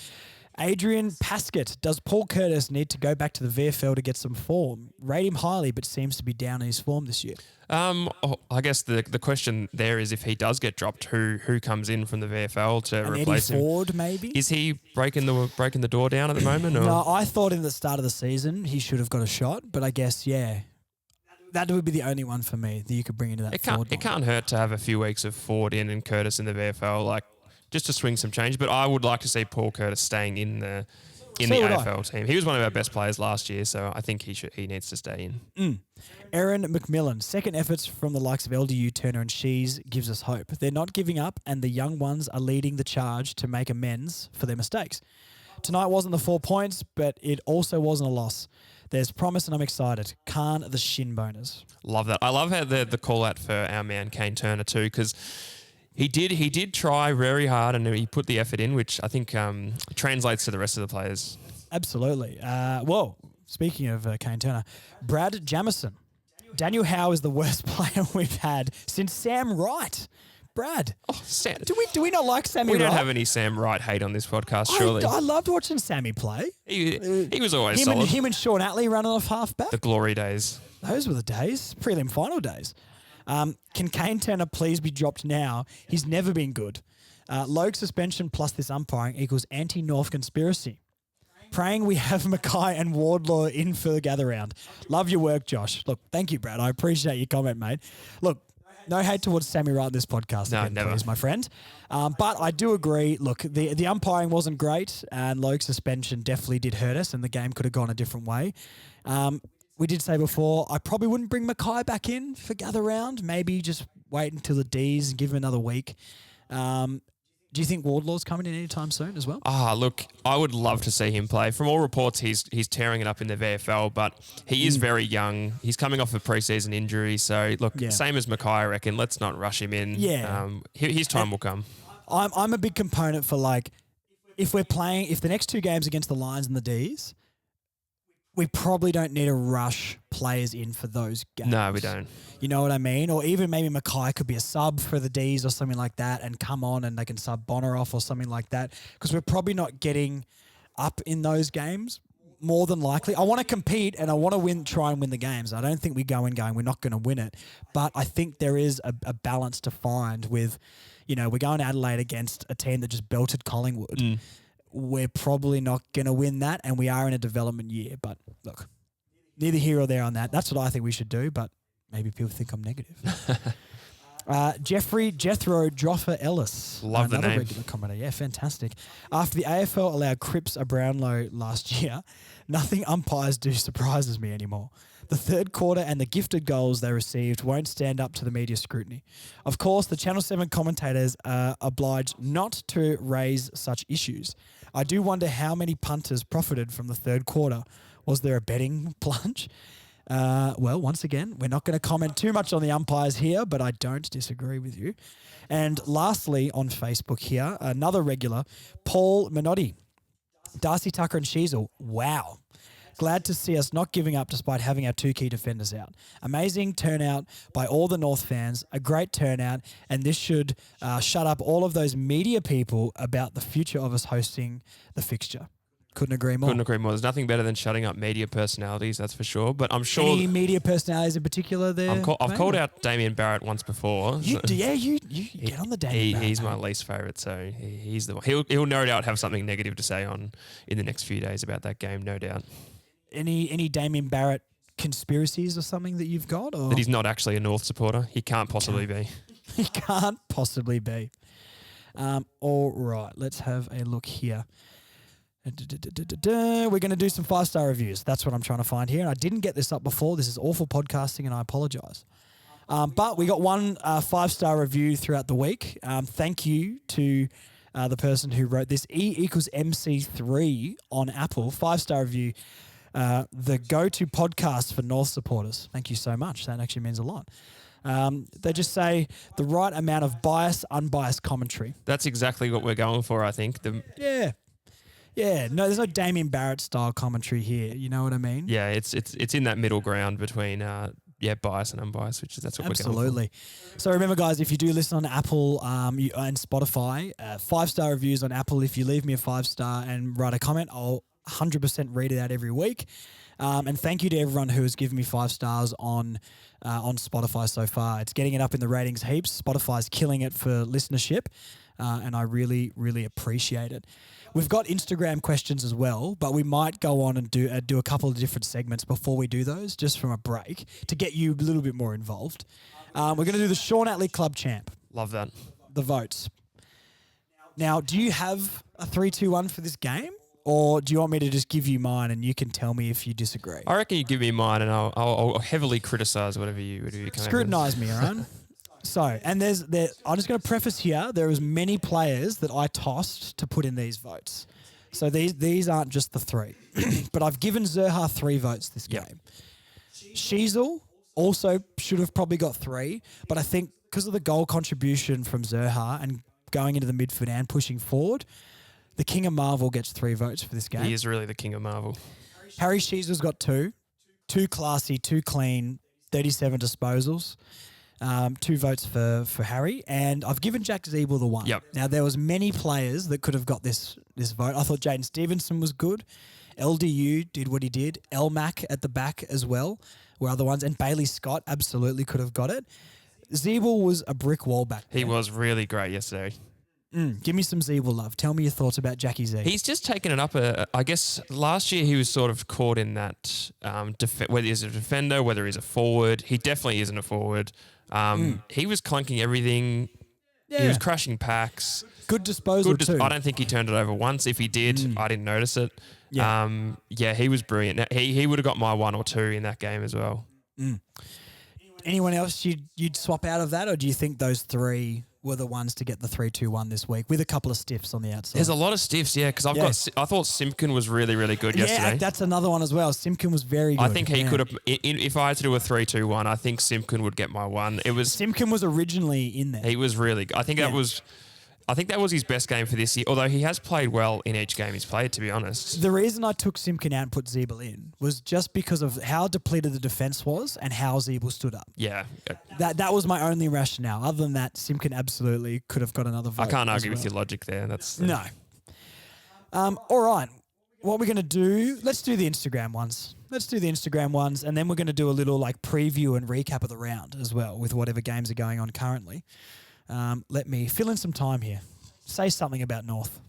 S1: Adrian Paskett, does Paul Curtis need to go back to the VFL to get some form? Rate him highly, but seems to be down in his form this year.
S3: I guess the question there is if he does get dropped, who comes in from the VFL to replace him?
S1: Eddie Ford, maybe?
S3: Is he breaking the door down at the moment? Or?
S1: No, I thought in the start of the season he should have got a shot, but I guess, that would be the only one for me that you could bring into that Ford line.
S3: It can't hurt to have a few weeks of Ford in and Curtis in the VFL, just to swing some change. But I would like to see Paul Curtis staying in the AFL team. He was one of our best players last year, so I think he needs to stay in.
S1: Aaron McMillan, second efforts from the likes of LDU, Turner and Sheezel gives us hope. They're not giving up, and the young ones are leading the charge to make amends for their mistakes. Tonight wasn't the 4 points, but it also wasn't a loss. There's promise, and I'm excited. Khan the shin boners.
S3: Love that. I love how the call out for our man Kane Turner too, because he did try very hard and he put the effort in, which I think translates to the rest of the players.
S1: Absolutely. Speaking of Kane Turner, Brad Jamison. Daniel Howe is the worst player we've had since Sam Wright. Brad.
S3: Oh, Sam.
S1: Do we not like Sammy Wright?
S3: We don't have any Sam Wright hate on this podcast, surely.
S1: I loved watching Sammy play.
S3: He was always solid.
S1: Him and Sean Atley running off halfback.
S3: The glory days.
S1: Those were the days. Prelim final days. Can Kane Turner please be dropped now? He's never been good. Logue suspension plus this umpiring equals anti-North conspiracy. Praying we have McKay and Wardlaw in for the gather round. Love your work, Josh. Look, thank you, Brad. I appreciate your comment, mate. Look, no hate towards Sammy Wright in this podcast.
S3: No,
S1: again,
S3: never.
S1: Please, my friend. But I do agree. Look, the umpiring wasn't great, and Logue suspension definitely did hurt us, and the game could have gone a different way. We did say before, I probably wouldn't bring McKay back in for gather round. Maybe just wait until the D's and give him another week. Do you think Wardlaw's coming in anytime soon as well?
S3: Look, I would love to see him play. From all reports, he's tearing it up in the VFL, but he is very young. He's coming off a preseason injury, so look, same as McKay, I reckon. Let's not rush him in.
S1: Yeah,
S3: his time will come.
S1: I'm a big component for if the next 2 games against the Lions and the D's, we probably don't need to rush players in for those games.
S3: No, we don't.
S1: You know what I mean? Or even maybe McKay could be a sub for the Ds or something like that and come on and they can sub Bonner off or something like that, because we're probably not getting up in those games more than likely. I want to compete and I want to try and win the games. I don't think we go in going, we're not going to win it. But I think there is a balance to find with, we're going to Adelaide against a team that just belted Collingwood. We're probably not going to win that, and we are in a development year. But look, neither here or there on that. That's what I think we should do, but maybe people think I'm negative. Jethro Joffa Ellis.
S3: Love the name.
S1: Another regular commenter. Yeah, fantastic. After the AFL allowed Cripps a Brownlow last year, nothing umpires do surprises me anymore. The third quarter and the gifted goals they received won't stand up to the media scrutiny. Of course, the Channel 7 commentators are obliged not to raise such issues. I do wonder how many punters profited from the third quarter. Was there a betting plunge? Well, once again, we're not going to comment too much on the umpires here, but I don't disagree with you. And lastly, on Facebook here, another regular, Paul Minotti. Darcy Tucker and Sheezel. Wow. Glad to see us not giving up despite having our 2 key defenders out. Amazing turnout by all the North fans, a great turnout, and this should shut up all of those media people about the future of us hosting the fixture. Couldn't agree more.
S3: There's nothing better than shutting up media personalities, that's for sure. But I'm sure...
S1: Any media personalities in particular there?
S3: I've called out Damien Barrett once before.
S1: You get on the Damien Barrett.
S3: He's my least favourite, so he's the one. He'll no doubt have something negative to say in the next few days about that game, no doubt.
S1: Any Damien Barrett conspiracies or something that you've got? Or
S3: That he's not actually a North supporter. He can't possibly be.
S1: he can't possibly be. All right, let's have a look here. We're going to do some 5-star reviews. That's what I'm trying to find here. And I didn't get this up before. This is awful podcasting, and I apologise. But we got one 5-star review throughout the week. Thank you to the person who wrote this. E=MC3 on Apple. 5-star review. The go-to podcast for North supporters. Thank you so much. That actually means a lot. They just say the right amount of unbiased commentary.
S3: That's exactly what we're going for, I think.
S1: Yeah. No, there's no Damien Barrett style commentary here. You know what I mean?
S3: Yeah, it's in that middle ground between bias and unbiased, that's what we're going for.
S1: Absolutely. So remember, guys, if you do listen on Apple and Spotify, 5-star reviews on Apple. If you leave me a 5-star and write a comment, I'll 100% read it out every week. And thank you to everyone who has given me 5 stars on Spotify so far. It's getting it up in the ratings heaps. Spotify's killing it for listenership, and I really, really appreciate it. We've got Instagram questions as well, but we might go on and do a couple of different segments before we do those, just from a break, to get you a little bit more involved. We're going to do the Sean Atley Club Champ.
S3: Love that.
S1: The votes. Now, do you have a 3-2-1 for this game? Or do you want me to just give you mine and you can tell me if you disagree?
S3: I reckon you give me mine and I'll heavily criticise whatever you come
S1: Scrutinise me, all right? So, and I'm just going to preface here, there was many players that I tossed to put in these votes. So these aren't just the 3. But I've given Zurhaar 3 votes this game. Sheezel also should have probably got 3, but I think because of the goal contribution from Zurhaar and going into the midfield and pushing forward, the King of Marvel gets 3 votes for this game.
S3: He is really the King of Marvel.
S1: Harry Sheezel's got 2. 2 classy, 2 clean, 37 disposals. 2 votes for Harry. And I've given Jack Zeeble the 1.
S3: Yep.
S1: Now, there was many players that could have got this vote. I thought Jaden Stevenson was good. LDU did what he did. Elmac at the back as well were other ones. And Bailey Scott absolutely could have got it. Zeeble was a brick wall back there.
S3: He was really great yesterday.
S1: Give me some Zeeble love. Tell me your thoughts about Jackie Z.
S3: He's just taken it up. I guess last year he was sort of caught in that whether he's a defender, whether he's a forward. He definitely isn't a forward. He was clunking everything. Yeah. He was crashing packs.
S1: Good disposal too.
S3: I don't think he turned it over once. If he did, I didn't notice it. Yeah. He was brilliant. He would have got my 1 or 2 in that game as well.
S1: Anyone else you'd swap out of that, or do you think those 3 were the ones to get the 3-2-1 this week with a couple of stiffs on the outside?
S3: There's a lot of stiffs, because I thought Simpkin was really, really good yesterday.
S1: Yeah, that's another one as well. Simpkin was very good.
S3: I think he could have, if I had to do a 3-2-1, I think Simpkin would get my 1.
S1: Simpkin was originally in there.
S3: He was really good. I think that was his best game for this year, although he has played well in each game he's played, to be honest.
S1: The reason I took Simpkin out and put Zeeble in was just because of how depleted the defence was and how Zeeble stood up.
S3: Yeah.
S1: That was my only rationale. Other than that, Simpkin absolutely could have got another vote.
S3: I can't argue with your logic there.
S1: No. All right. What we're going to do, let's do the Instagram ones. And then we're going to do a little preview and recap of the round as well with whatever games are going on currently. Let me fill in some time here. Say something about North.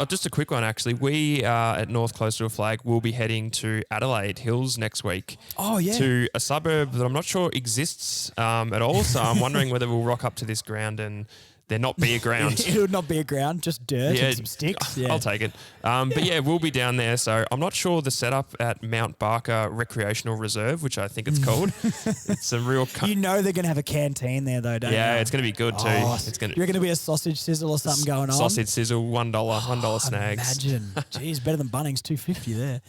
S3: Just a quick one, actually. We at North Close to a Flag will be heading to Adelaide Hills next week.
S1: Oh, yeah.
S3: To a suburb that I'm not sure exists at all. So I'm wondering whether we'll rock up to this ground and there not be a ground.
S1: It would not be a ground, just dirt and some sticks. Yeah.
S3: I'll take it. But yeah, we'll be down there. So I'm not sure the setup at Mount Barker Recreational Reserve, which I think it's called. It's a real...
S1: You know they're going to have a canteen there though, don't you?
S3: Yeah, it's going to be good too.
S1: You're going to be a sausage sizzle or something going on?
S3: Sausage sizzle, $1 snags.
S1: Imagine. Jeez, better than Bunnings, $2.50 there.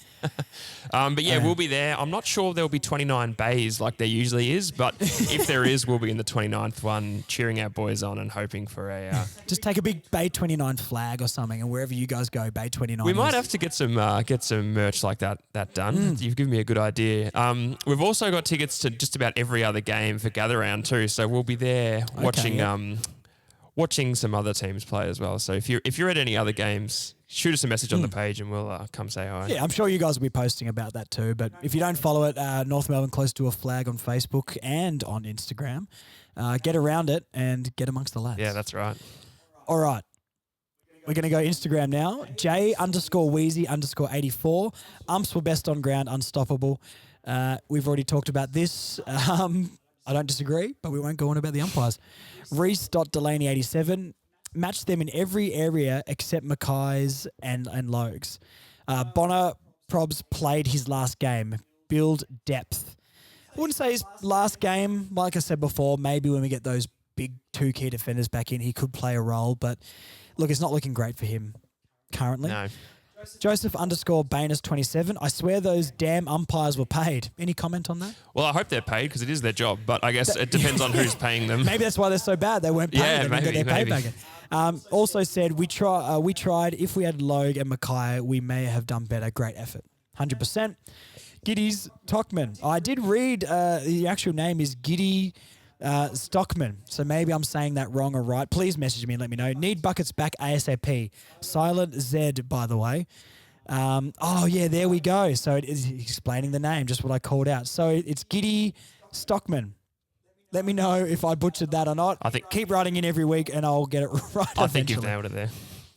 S3: But yeah, we'll be there. I'm not sure there'll be 29 bays like there usually is, but if there is, we'll be in the 29th one cheering our boys on and hoping for a...
S1: Just take a big Bay 29 flag or something, and wherever you guys go, Bay 29.
S3: We might have to get some merch like that done. You've given me a good idea. We've also got tickets to just about every other game for Gather Round too, so we'll be there watching some other teams play as well. So if you're at any other games, shoot us a message on the page and we'll come say hi.
S1: Yeah, I'm sure you guys will be posting about that too. But if you don't follow it, North Melbourne Close to a Flag on Facebook and on Instagram, get around it and get amongst the lads.
S3: Yeah, that's right.
S1: All right. We're going to go Instagram now. J_Wheezy_84. Umps were best on ground, unstoppable. We've already talked about this. I don't disagree, but we won't go on about the umpires. Reese.Delaney87. Matched them in every area except Mackay's and Logues. Bonner Probs played his last game. Build depth. I wouldn't say his last game. Like I said before, maybe when we get those big two key defenders back in, he could play a role. But look, it's not looking great for him currently.
S3: No.
S1: Joseph_Banus27. I swear those damn umpires were paid. Any comment on that?
S3: Well, I hope they're paid because it is their job, but I guess it depends on who's paying them.
S1: Maybe that's why they're so bad. They weren't paid.
S3: Yeah,
S1: They didn't get their pay
S3: maybe.
S1: back. Also said, we tried. If we had Logue and Mackay, we may have done better. Great effort. 100%. Giddy's Stockman. I did read the actual name is Giddy Stockman. So maybe I'm saying that wrong or right. Please message me and let me know. Need buckets back ASAP. Silent Z, by the way. Oh, yeah, there we go. So it is explaining the name, just what I called out. So it's Giddy Stockman. Let me know if I butchered that or not.
S3: I think
S1: Keep writing in every week and I'll get it right.
S3: I think you've
S1: eventually.
S3: nailed it there.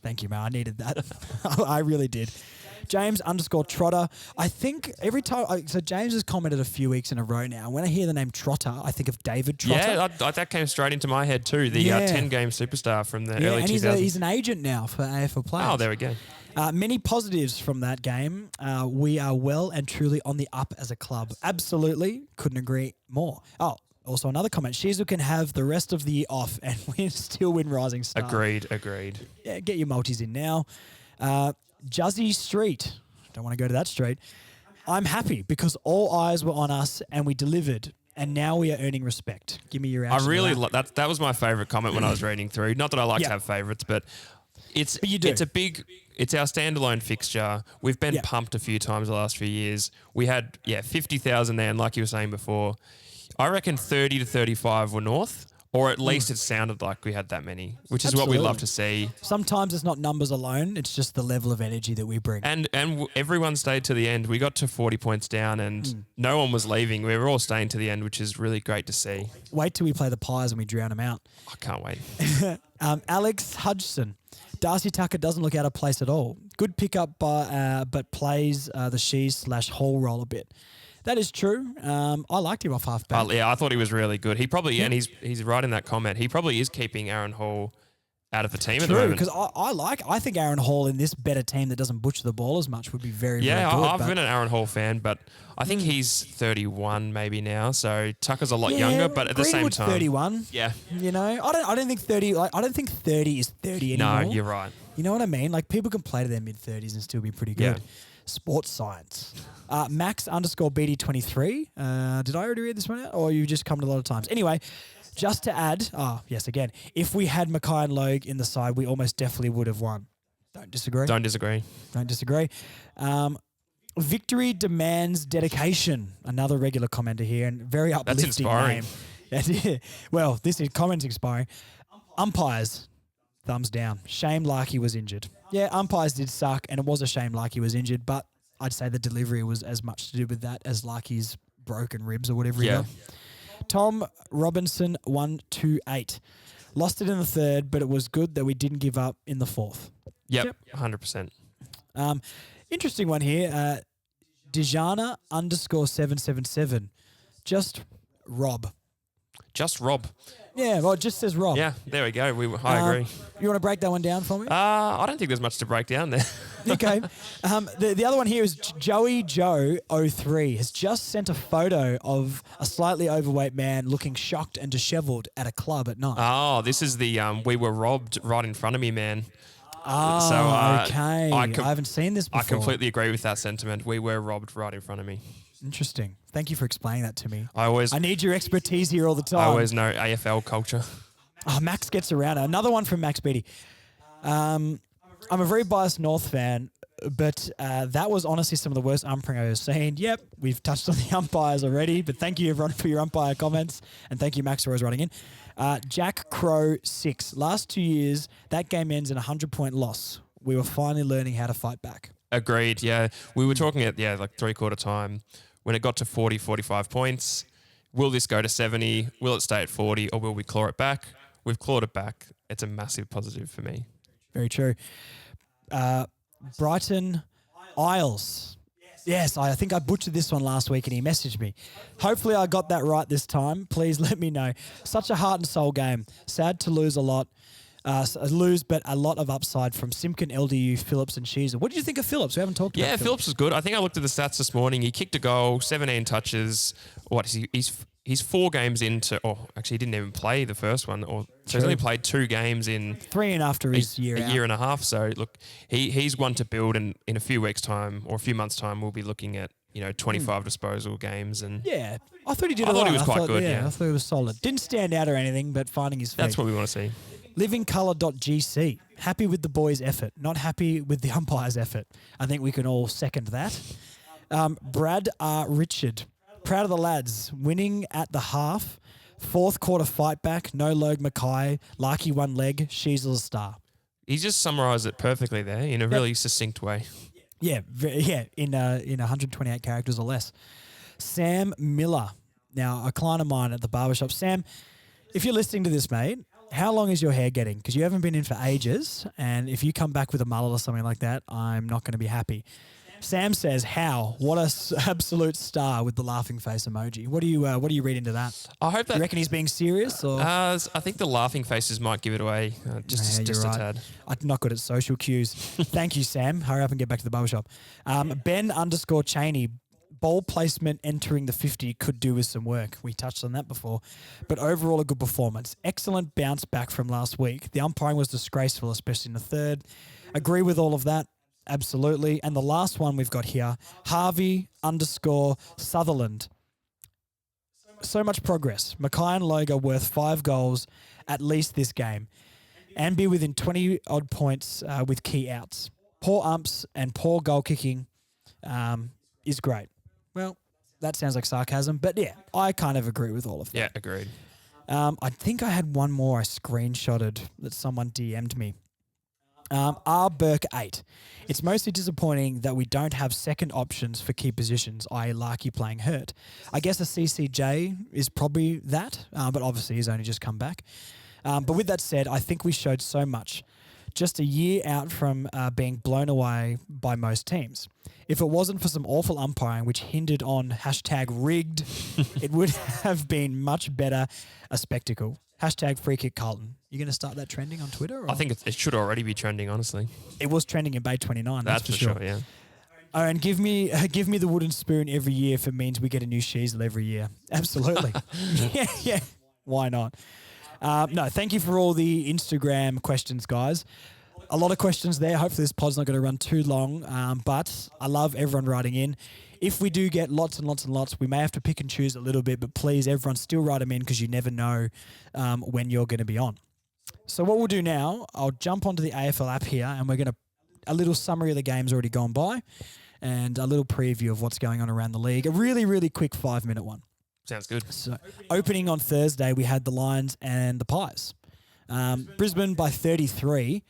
S1: Thank you, man. I needed that. I really did. James_Trotter. I think every time, so James has commented a few weeks in a row now. When I hear the name Trotter, I think of David Trotter.
S3: Yeah, that came straight into my head too. The 10-game superstar from the early
S1: and
S3: 2000s.
S1: he's an agent now for AFL players.
S3: Oh, there we go.
S1: Many positives from that game. We are well and truly on the up as a club. Absolutely. Couldn't agree more. Oh, also another comment. Sheezel can have the rest of the year off and we still win Rising Star.
S3: Agreed.
S1: Yeah, get your multis in now. Juzzy Street. Don't want to go to that street. I'm happy because all eyes were on us and we delivered. And now we are earning respect. Give me your answer.
S3: I really that was my favourite comment when I was reading through. Not that I like to have favourites, but
S1: you do.
S3: It's our standalone fixture. We've been pumped a few times the last few years. We had 50,000 there, and like you were saying before, I reckon 30 to 35 were north. Or at least it sounded like we had that many, which is what we love to see.
S1: Sometimes it's not numbers alone; it's just the level of energy that we bring.
S3: And everyone stayed to the end. We got to 40 points down, and no one was leaving. We were all staying to the end, which is really great to see.
S1: Wait till we play the Pies and we drown them out.
S3: I can't wait.
S1: Alex Hudson. Darcy Tucker doesn't look out of place at all. Good pickup, but plays the Shees/Hall role a bit. That is true. I liked him off halfback.
S3: Yeah, I thought he was really good. He probably, and he's right in that comment, he probably is keeping Aaron Hall out of the team at the moment.
S1: True, because I think Aaron Hall in this better team that doesn't butcher the ball as much would be very, very good.
S3: I've been an Aaron Hall fan, but I think he's 31 maybe now, so Tucker's a lot younger, but at the same time.
S1: 31.
S3: Yeah.
S1: You know, I don't think 30, I don't think 30 is 30 anymore.
S3: No, you're right.
S1: You know what I mean? Like people can play to their mid-30s and still be pretty good.
S3: Yeah.
S1: Sports science. Max_BD23. Did I already read this one out? Or you've just come a lot of times? Anyway, just to add, yes, again, if we had Mackay and Logue in the side, we almost definitely would have won. Don't disagree.
S3: Don't disagree.
S1: Victory demands dedication. Another regular commenter here and very uplifting.
S3: That's inspiring.
S1: Name. Well, this comment's inspiring. Umpires. Thumbs down. Shame Larkey was injured. Yeah, umpires did suck, and it was a shame Larkey was injured, but I'd say the delivery was as much to do with that as Larkey's broken ribs or whatever he got. Tom Robinson 128. Lost it in the third, but it was good that we didn't give up in the fourth.
S3: Yep. 100%.
S1: Interesting one here. Dejana_777. Just Rob.
S3: Just Rob.
S1: Yeah, well, it just says Rob.
S3: Yeah, there we go. I agree.
S1: You want to break that one down for me?
S3: I don't think there's much to break down there.
S1: Okay. The other one here is Joey Joe 03 has just sent a photo of a slightly overweight man looking shocked and dishevelled at a club at night.
S3: Oh, this is the we were robbed right in front of me, man.
S1: Oh, okay. I haven't seen this before.
S3: I completely agree with that sentiment. We were robbed right in front of me.
S1: Interesting. Thank you for explaining that to me.
S3: I
S1: need your expertise here all the time.
S3: I always know AFL culture.
S1: Oh, Max gets around. Another one from Max Beatty. I'm a very biased North fan, but that was honestly some of the worst umpiring I've ever seen. Yep, we've touched on the umpires already, but thank you everyone for your umpire comments, and thank you Max for always running in. Jack Crow 6. Last 2 years, that game ends in a 100-point loss. We were finally learning how to fight back.
S3: Agreed, yeah. We were talking at, like three-quarter time. When it got to 40, 45 points, will this go to 70? Will it stay at 40 or will we claw it back? We've clawed it back. It's a massive positive for me.
S1: Very true. Brighton Isles. Yes, I think I butchered this one last week and he messaged me. Hopefully I got that right this time. Please let me know. Such a heart and soul game. Sad to lose a lot. But a lot of upside from Simpkin, LDU, Phillips and Sheezel. What did you think of Phillips? We haven't talked about
S3: Phillips was good. I think I looked at the stats this morning. He kicked a goal, 17 touches. What is he? He's 4 games into. Oh, actually, he didn't even play the first one. So he's only played 2 games in
S1: 3 and after his year out.
S3: Year and a half. So look, he's one to build, and in a few weeks' time or a few months' time, we'll be looking at 25 disposal games. And
S1: yeah, I thought he did.
S3: I thought he was quite good. Yeah,
S1: I thought he was solid. Didn't stand out or anything, but finding his feet.
S3: That's what we want to see.
S1: Livingcolour.gc. Happy with the boys' effort, not happy with the umpire's effort. I think we can all second that. Brad R. Richard. Proud of the lads. Winning at the half. 4th quarter fight back. No Leigh McKay. Larky one leg. Sheezel a star.
S3: He just summarised it perfectly there in a really succinct way.
S1: Yeah, in 128 characters or less. Sam Miller. Now, a client of mine at the barbershop. Sam, if you're listening to this, mate, how long is your hair getting? Because you haven't been in for ages, and if you come back with a mullet or something like that, I'm not going to be happy. Sam says, "How? What a absolute star!" with the laughing face emoji. What do you read into that?
S3: I hope that.
S1: You reckon he's being serious, or
S3: I think the laughing faces might give it away just a tad.
S1: I'm not good at social cues. Thank you, Sam. Hurry up and get back to the barbershop. Ben_Cheney. Ball placement entering the 50 could do with some work. We touched on that before. But overall, a good performance. Excellent bounce back from last week. The umpiring was disgraceful, especially in the third. Agree with all of that. Absolutely. And the last one we've got here, Harvey_Sutherland. So much progress. Mackay and Loga worth 5 goals at least this game. And be within 20-odd points with key outs. Poor umps and poor goal kicking is great. Well, that sounds like sarcasm, but yeah, I kind of agree with all of that.
S3: Yeah, agreed.
S1: I think I had one more I screenshotted that someone DM'd me. R. Burke 8. It's mostly disappointing that we don't have second options for key positions, i.e. Larky playing hurt. I guess a CCJ is probably that, but obviously he's only just come back. But with that said, I think we showed so much. Just a year out from being blown away by most teams. If it wasn't for some awful umpiring which hindered on #rigged, it would have been much better a spectacle. #FreeKick Carlton. You going to start that trending on Twitter? Or?
S3: I think it should already be trending, honestly.
S1: It was trending in Bay 29. That's for sure.
S3: Yeah.
S1: Oh, and give me the wooden spoon every year if it means we get a new Sheezel every year. Absolutely. yeah. Why not? No, thank you for all the Instagram questions, guys. A lot of questions there. Hopefully this pod's not going to run too long, but I love everyone writing in. If we do get lots and lots and lots, we may have to pick and choose a little bit, but please, everyone, still write them in because you never know when you're going to be on. So what we'll do now, I'll jump onto the AFL app here, and we're going to a little summary of the games already gone by and a little preview of what's going on around the league. A really, really quick 5-minute one.
S3: Sounds good.
S1: So, opening on Thursday, we had the Lions and the Pies. Brisbane by 33.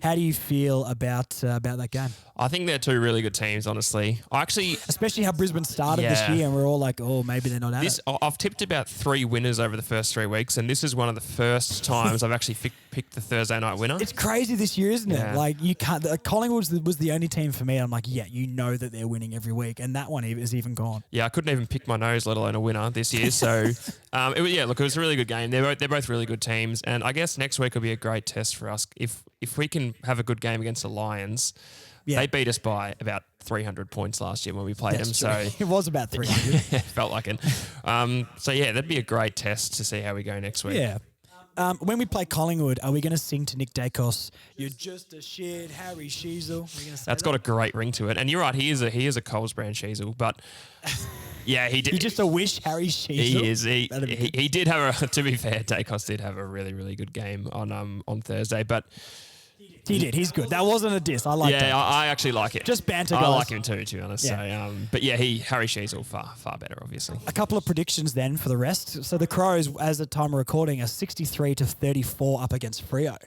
S1: How do you feel about that game?
S3: I think they're 2 really good teams, honestly.
S1: Especially how Brisbane started this year, and we're all like, oh, maybe they're not at it.
S3: I've tipped about 3 winners over the first 3 weeks, and this is one of the first times I've actually picked the Thursday night winner.
S1: It's crazy this year, isn't it?
S3: Yeah.
S1: Like, you can't. Collingwood was the only team for me. I'm like, yeah, you know that they're winning every week, and that one is even gone.
S3: Yeah, I couldn't even pick my nose, let alone a winner this year. So, it was a really good game. They're both really good teams, and I guess next week will be a great test for us if we can have a good game against the Lions. Yeah. They beat us by about 300 points last year when we played them.
S1: True.
S3: So
S1: it was about 300.
S3: Felt like it. So yeah, that'd be a great test to see how we go next week.
S1: Yeah. When we play Collingwood, are we going to sing to Nick Dacos, "You're just a shit, Harry Sheezel"?
S3: That's got a great ring to it. And you're right, he is a Coles brand Sheezel, but yeah, he did.
S1: You're just a wish Harry Sheezel.
S3: He is. He did have to be fair, Dacos did have a really, really good game on Thursday, but.
S1: He did. He's good. That wasn't a diss. I like that.
S3: Yeah, I actually like it.
S1: Just banter, guys.
S3: I like him too, to be honest. Yeah. So, but yeah, Harry Sheezel far better, obviously.
S1: A couple of predictions then for the rest. So the Crows, as at time of recording, are 63-34 up against Freo.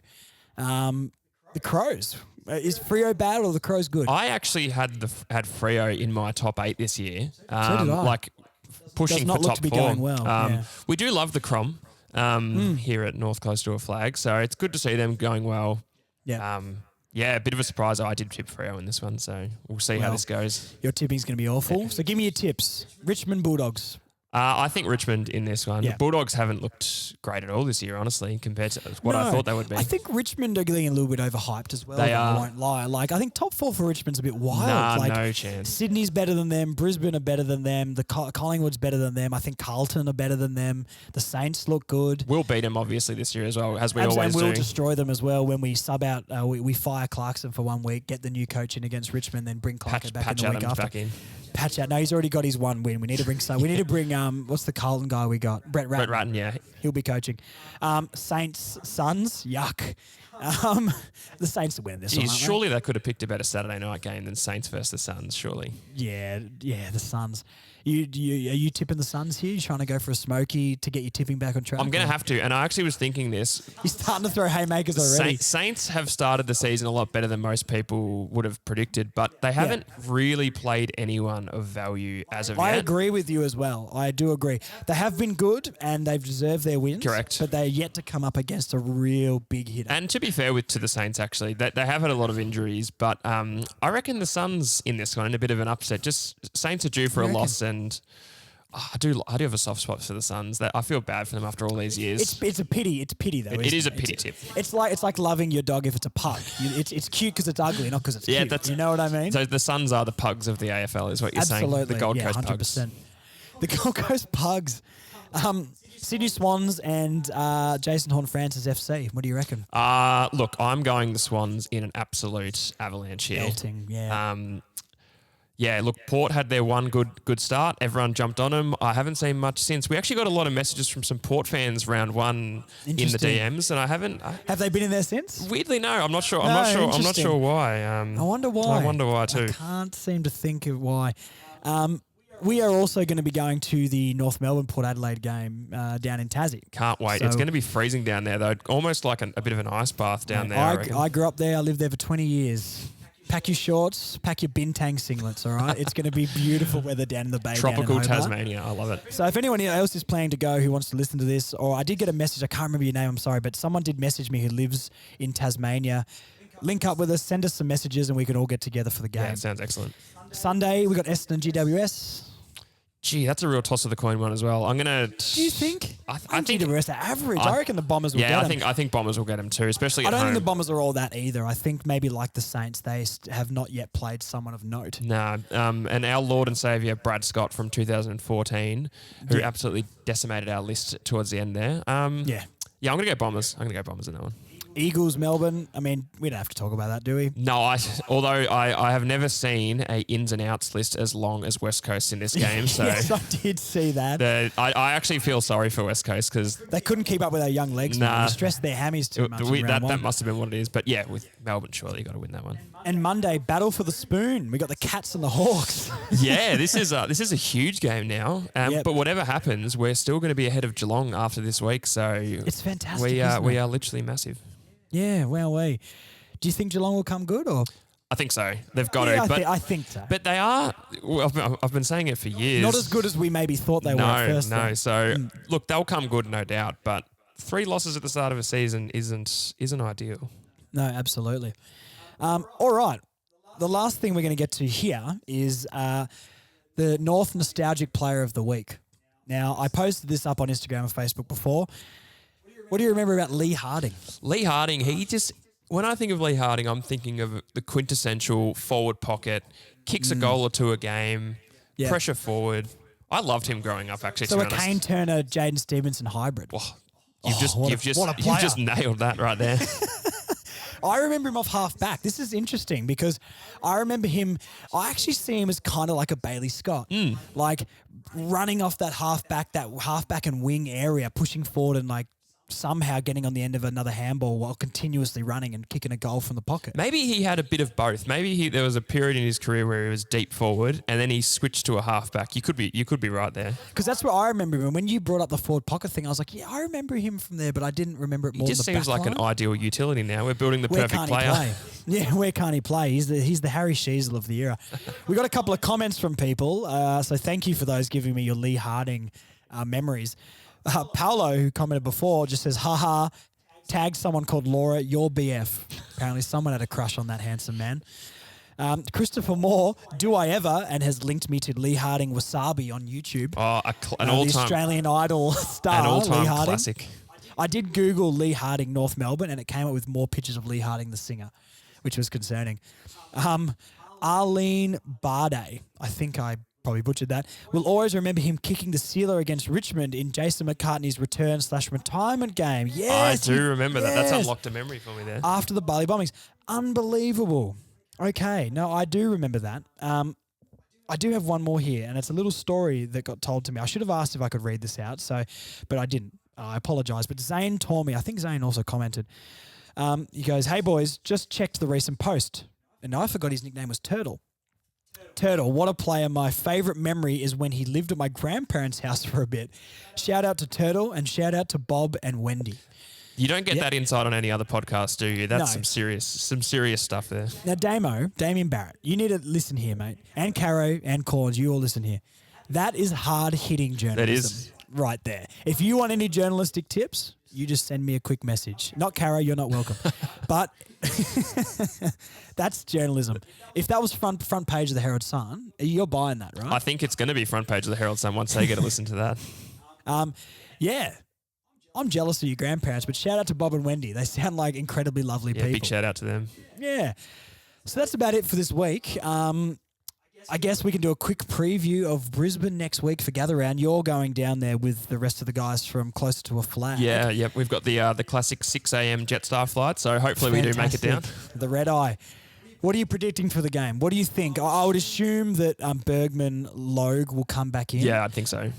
S1: The Crows. Is Freo bad or the Crows good?
S3: I actually had Freo in my top 8 this year.
S1: So did I.
S3: Like pushing
S1: Does not
S3: for
S1: look
S3: top
S1: to be
S3: 4.
S1: going well.
S3: We do love the Crom here at North Coastal Flag, so it's good to see them going well.
S1: Yeah.
S3: Yeah, a bit of a surprise. I did tip Freo in this one, so we'll see how this goes.
S1: Your tipping's going to be awful. So give me your tips. Richmond Bulldogs.
S3: I think Richmond in this one.
S1: Yeah.
S3: The Bulldogs haven't looked great at all this year, honestly, compared to what I thought they would be.
S1: I think Richmond are getting a little bit overhyped as well.
S3: They are.
S1: I won't lie. Like, I think top 4 for Richmond's a bit wild.
S3: Nah,
S1: like,
S3: no chance.
S1: Sydney's better than them. Brisbane are better than them. The Collingwood's better than them. I think Carlton are better than them. The Saints look good.
S3: We'll beat them, obviously, this year as well, as we
S1: And
S3: always
S1: we'll
S3: do.
S1: destroy them as well when we sub out. We fire Clarkson for 1 week, get the new coach in against Richmond, then bring Clark back in the week
S3: Adams
S1: after.
S3: back in.
S1: Patch out. No, he's already got his 1 win. We need to bring what's the Carlton guy we got? Brett Ratton.
S3: Brett Ratton, yeah.
S1: He'll be coaching. Saints, Suns, yuck. The Saints will win this one.
S3: Surely they could have picked a better Saturday night game than Saints versus the Suns, surely.
S1: Yeah, the Suns. Are you tipping the Suns here? You trying to go for a smoky to get your tipping back on track?
S3: I'm going to have to, and I actually was thinking this.
S1: He's starting to throw haymakers already.
S3: Saints have started the season a lot better than most people would have predicted, but they haven't really played anyone of value as of yet.
S1: I agree with you as well. I do agree. They have been good and they've deserved their wins.
S3: Correct.
S1: But they're yet to come up against a real big hitter.
S3: And to be fair to the Saints, actually, they have had a lot of injuries, but I reckon the Suns in this one in a bit of an upset. Just Saints are due for a loss, and I do have a soft spot for the Suns. I feel bad for them after all these years.
S1: It's a pity. It's a pity though.
S3: It is a pity tip.
S1: It's like loving your dog if it's a pug. It's cute because it's ugly, not because it's cute. You know what I mean?
S3: So the Suns are the pugs of the AFL, is what you're saying.
S1: Absolutely.
S3: The Gold Coast
S1: 100%.
S3: Pugs.
S1: The Gold Coast Pugs. Sydney Swans and Jason Horne-Francis FC. What do you reckon?
S3: Look, I'm going the Swans in an absolute avalanche here.
S1: Belting, yeah.
S3: Yeah, look, Port had their one good start. Everyone jumped on them. I haven't seen much since. We actually got a lot of messages from some Port fans round 1 in the DMs, and I haven't.
S1: Have they been in there since?
S3: Weirdly, no. I'm not sure.
S1: No,
S3: I'm not sure why.
S1: I wonder why.
S3: I wonder why too.
S1: I can't seem to think of why. We are also going to be going to the North Melbourne Port Adelaide game down in Tassie.
S3: Can't wait.
S1: So,
S3: it's going to be freezing down there, though. Almost like a bit of an ice bath down there.
S1: I grew up there. I lived there for 20 years. Pack your shorts, pack your Bintang singlets, all right? It's going to be beautiful weather down in the bay.
S3: Tropical
S1: down in
S3: Tasmania. I love it.
S1: So if anyone else is planning to go who wants to listen to this, or I did get a message, I can't remember your name, I'm sorry, but someone did message me who lives in Tasmania. Link up with us, send us some messages, and we can all get together for the game.
S3: Yeah, sounds excellent.
S1: Sunday, we got Essendon GWS.
S3: Gee, that's a real toss of the coin one as well. I'm gonna.
S1: Do you think?
S3: I
S1: think GWS are average. I reckon the Bombers will get them.
S3: I think Bombers will get them too, especially
S1: I
S3: at
S1: don't
S3: home.
S1: think the Bombers are all that either. I think maybe like the Saints, they have not yet played someone of note.
S3: Nah, and our Lord and Saviour Brad Scott from 2014, who absolutely decimated our list towards the end there. I'm gonna go Bombers. I'm gonna go Bombers in that one.
S1: Eagles, Melbourne. I mean, we don't have to talk about that, do we?
S3: No, although I have never seen a ins and outs list as long as West Coast in this game. So
S1: yes, I did see that.
S3: I actually feel sorry for West Coast because
S1: they couldn't keep up with our young legs.
S3: Nah,
S1: we stressed their hammies too much.
S3: That must have been what it is. But yeah, with Melbourne, surely you got to win that one.
S1: And Monday, battle for the spoon. We got the Cats and the Hawks.
S3: Yeah, this is a huge game now. But whatever happens, we're still going to be ahead of Geelong after this week. So
S1: it's fantastic.
S3: We are literally massive.
S1: Yeah, do you think Geelong will come good or?
S3: I think so. They've got to.
S1: I think so.
S3: But they are. Well, I've been saying it for years.
S1: Not as good as we maybe thought they were at first.
S3: No. So look, they'll come good, no doubt. But 3 losses at the start of a season isn't ideal.
S1: No, absolutely. All right. The last thing we're going to get to here is the North Nostalgic Player of the Week. Now, I posted this up on Instagram and Facebook before. What do you remember about Leigh Harding?
S3: Leigh Harding, when I think of Leigh Harding, I'm thinking of the quintessential forward pocket, kicks a goal or two a game, pressure forward. I loved him growing up, actually.
S1: So a Kane Turner, Jaden Stevenson hybrid.
S3: You've just nailed that right there.
S1: I remember him off half back. This is interesting because I remember him. I actually see him as kind of like a Bailey Scott, like running off that half back and wing area, pushing forward and like somehow getting on the end of another handball while continuously running and kicking a goal from the pocket.
S3: Maybe he had a bit of both. Maybe there was a period in his career where he was deep forward and then he switched to a halfback. You could be right there.
S1: Because that's what I remember him. When you brought up the forward pocket thing, I was like, yeah, I remember him from there, but I didn't remember it more.
S3: He just
S1: than the
S3: seems like an ideal utility now. We're building the
S1: where
S3: perfect
S1: can't he
S3: player.
S1: play? Yeah, where can't he play? He's the Harry Sheezel of the era. We got a couple of comments from people, so thank you for those giving me your Leigh Harding memories. Paolo, who commented before, just says, haha, tagged someone called Laura, your BF. Apparently someone had a crush on that handsome man. Christopher Moore, do I ever, and has linked me to Leigh Harding Wasabi on YouTube.
S3: Oh, an all-time,
S1: the Australian Idol star,
S3: an all-time
S1: Leigh Harding.
S3: classic.
S1: I did Google Leigh Harding, North Melbourne, and it came up with more pictures of Leigh Harding, the singer, which was concerning. Arlene Barday, I think I probably butchered that, will always remember him kicking the sealer against Richmond in Jason McCartney's return/retirement game. Yes,
S3: I do remember that. That's
S1: yes.
S3: unlocked a memory for me there.
S1: After the Bali bombings. Unbelievable. Okay, no, I do remember that. I do have one more here, and it's a little story that got told to me. I should have asked if I could read this out, but I didn't. I apologise. But Zane told me, I think Zane also commented. He goes, "Hey boys, just checked the recent post." And I forgot his nickname was Turtle. Turtle, what a player. My favourite memory is when he lived at my grandparents' house for a bit. Shout out to Turtle and shout out to Bob and Wendy.
S3: You don't get that insight on any other podcast, do you? That's
S1: No.
S3: some serious stuff there.
S1: Now, Damien Barrett, you need to listen here, mate. And Caro and Corns, you all listen here. That is hard-hitting journalism.
S3: That is.
S1: Right there. If you want any journalistic tips, you just send me a quick message. Not Caro, you're not welcome. But that's journalism. If that was front page of the Herald Sun, you're buying that, right?
S3: I think it's going to be front page of the Herald Sun once they get to listen to that.
S1: Yeah. I'm jealous of your grandparents, but shout out to Bob and Wendy. They sound like incredibly lovely people.
S3: Big shout out to them.
S1: Yeah. So that's about it for this week. I guess we can do a quick preview of Brisbane next week for Gather Round. You're going down there with the rest of the guys from Closer to a Flag.
S3: Yeah. We've got the classic 6 a.m. Jetstar flight, so hopefully we do make it down.
S1: The red eye. What are you predicting for the game? What do you think? I would assume that Bergman Logue will come back in.
S3: Yeah, I think so.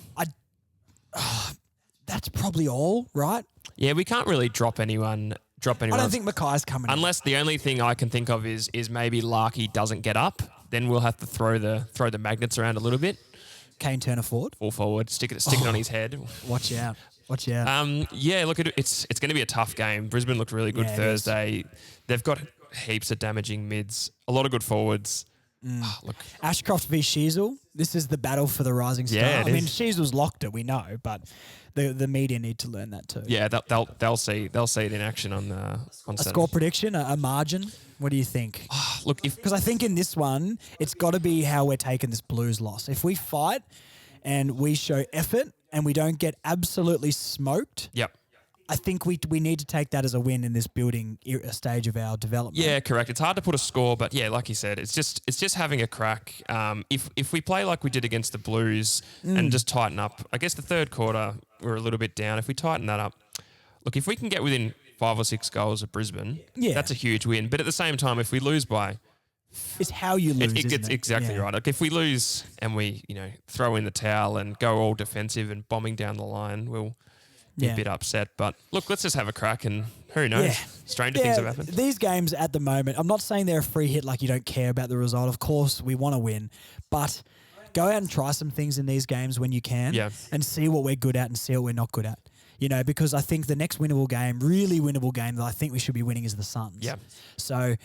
S1: That's probably all, right?
S3: Yeah, we can't really drop anyone.
S1: I don't think Mackay's coming in.
S3: Unless the only thing I can think of is maybe Larky doesn't get up. Then we'll have to throw the magnets around a little bit.
S1: Kane Turner forward.
S3: Full forward. Stick it on his head.
S1: Watch out.
S3: Yeah, look, it's going to be a tough game. Brisbane looked really good Thursday. They've got heaps of damaging mids. A lot of good forwards. Look,
S1: Ashcroft v Sheezel. This is the battle for the rising star.
S3: Yeah,
S1: I mean, Sheezel's locked it, we know, but the media need to learn that too.
S3: Yeah, they'll see it in action on Saturday.
S1: Score prediction, a margin. What do you think?
S3: Look,
S1: because I think in this one, it's got to be how we're taking this Blues loss. If we fight and we show effort and we don't get absolutely smoked,
S3: yep.
S1: I think we need to take that as a win in this building stage of our development.
S3: Yeah, correct. It's hard to put a score, but yeah, like you said, it's just having a crack. If we play like we did against the Blues and just tighten up, I guess the third quarter we're a little bit down. If we tighten that up, look, if we can get within 5 or 6 goals of Brisbane, that's a huge win. But at the same time, if we lose by,
S1: it's how you lose.
S3: It gets exactly right. Like if we lose and we throw in the towel and go all defensive and bombing down the line, we'll be a bit upset. But look, let's just have a crack and who knows?
S1: Yeah.
S3: Stranger things have happened.
S1: These games at the moment, I'm not saying they're a free hit like you don't care about the result. Of course, we want to win. But go out and try some things in these games when you can and see what we're good at and see what we're not good at. Because I think the next really winnable game that I think we should be winning is the Suns. Yeah. So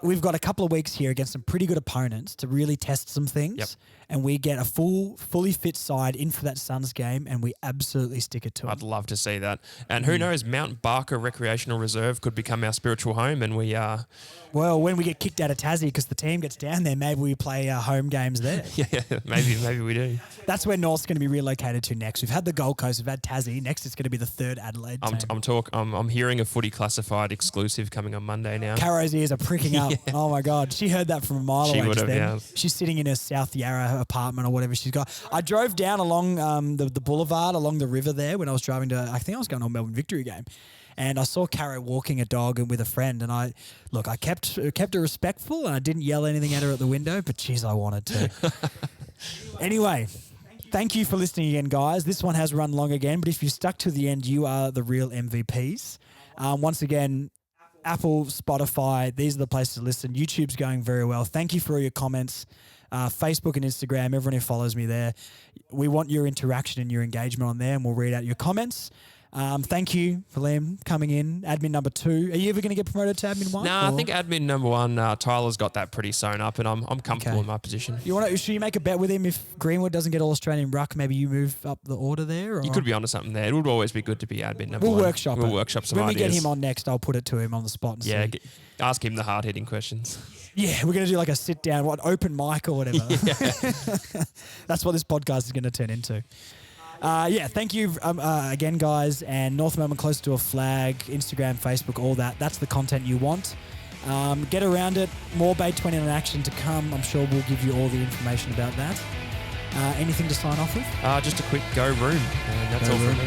S1: we've got a couple of weeks here against some pretty good opponents to really test some things. And we get a fully fit side in for that Suns game, and we absolutely stick it to
S3: I'd
S1: them.
S3: love to see that. And who knows, Mount Barker Recreational Reserve could become our spiritual home, and we are.
S1: Well, when we get kicked out of Tassie because the team gets down there, maybe we play our home games there.
S3: Maybe we do.
S1: That's where North's going to be relocated to next. We've had the Gold Coast, we've had Tassie. Next, it's going to be the third Adelaide team.
S3: I'm hearing a Footy Classified exclusive coming on Monday now.
S1: Caro's ears are pricking up. Oh my God, she heard that from a mile away.
S3: She would have. Yeah.
S1: She's sitting in her South Yarra apartment or whatever she's got. I drove down along the boulevard along the river there when I was driving to. I think I was going to a Melbourne Victory game. And I saw Caro walking a dog and with a friend, and I kept her respectful, and I didn't yell anything at her at the window, but geez, I wanted to. Anyway, thank you for listening again, guys. This one has run long again, but if you stuck to the end, you are the real MVPs. Once again, Apple, Spotify, these are the places to listen. YouTube's going very well. Thank you for all your comments. Facebook and Instagram, everyone who follows me there. We want your interaction and your engagement on there, and we'll read out your comments. Thank you for Liam coming in. Admin number 2. Are you ever going to get promoted to admin 1?
S3: No, I think admin number 1, Tyler's got that pretty sewn up, and I'm comfortable in my position.
S1: Should you make a bet with him if Greenwood doesn't get All-Australian ruck? Maybe you move up the order there? Or?
S3: You could be onto something there. It would always be good to be admin number 1.
S1: We'll workshop
S3: some ideas.
S1: When we get him on next, I'll put it to him on the spot. And see.
S3: Ask him the hard-hitting questions.
S1: Yeah, we're going to do like a sit-down, open mic or whatever. That's what this podcast is going to turn into. Thank you again, guys. And North Melbourne Close to a Flag, Instagram, Facebook, all that. That's the content you want. Get around it. More Bay 29 action to come. I'm sure we'll give you all the information about that. Anything to sign off with?
S3: Just a quick go room. That's all from me.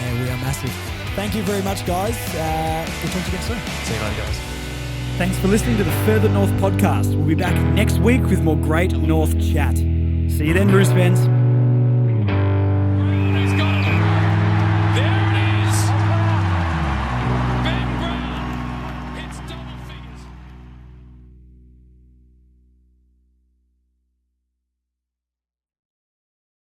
S1: Yeah, we are massive. Thank you very much, guys. We'll talk to you again soon.
S3: See you later, guys.
S1: Thanks for listening to the Further North podcast. We'll be back next week with more great North chat. See you then, Bruce fans.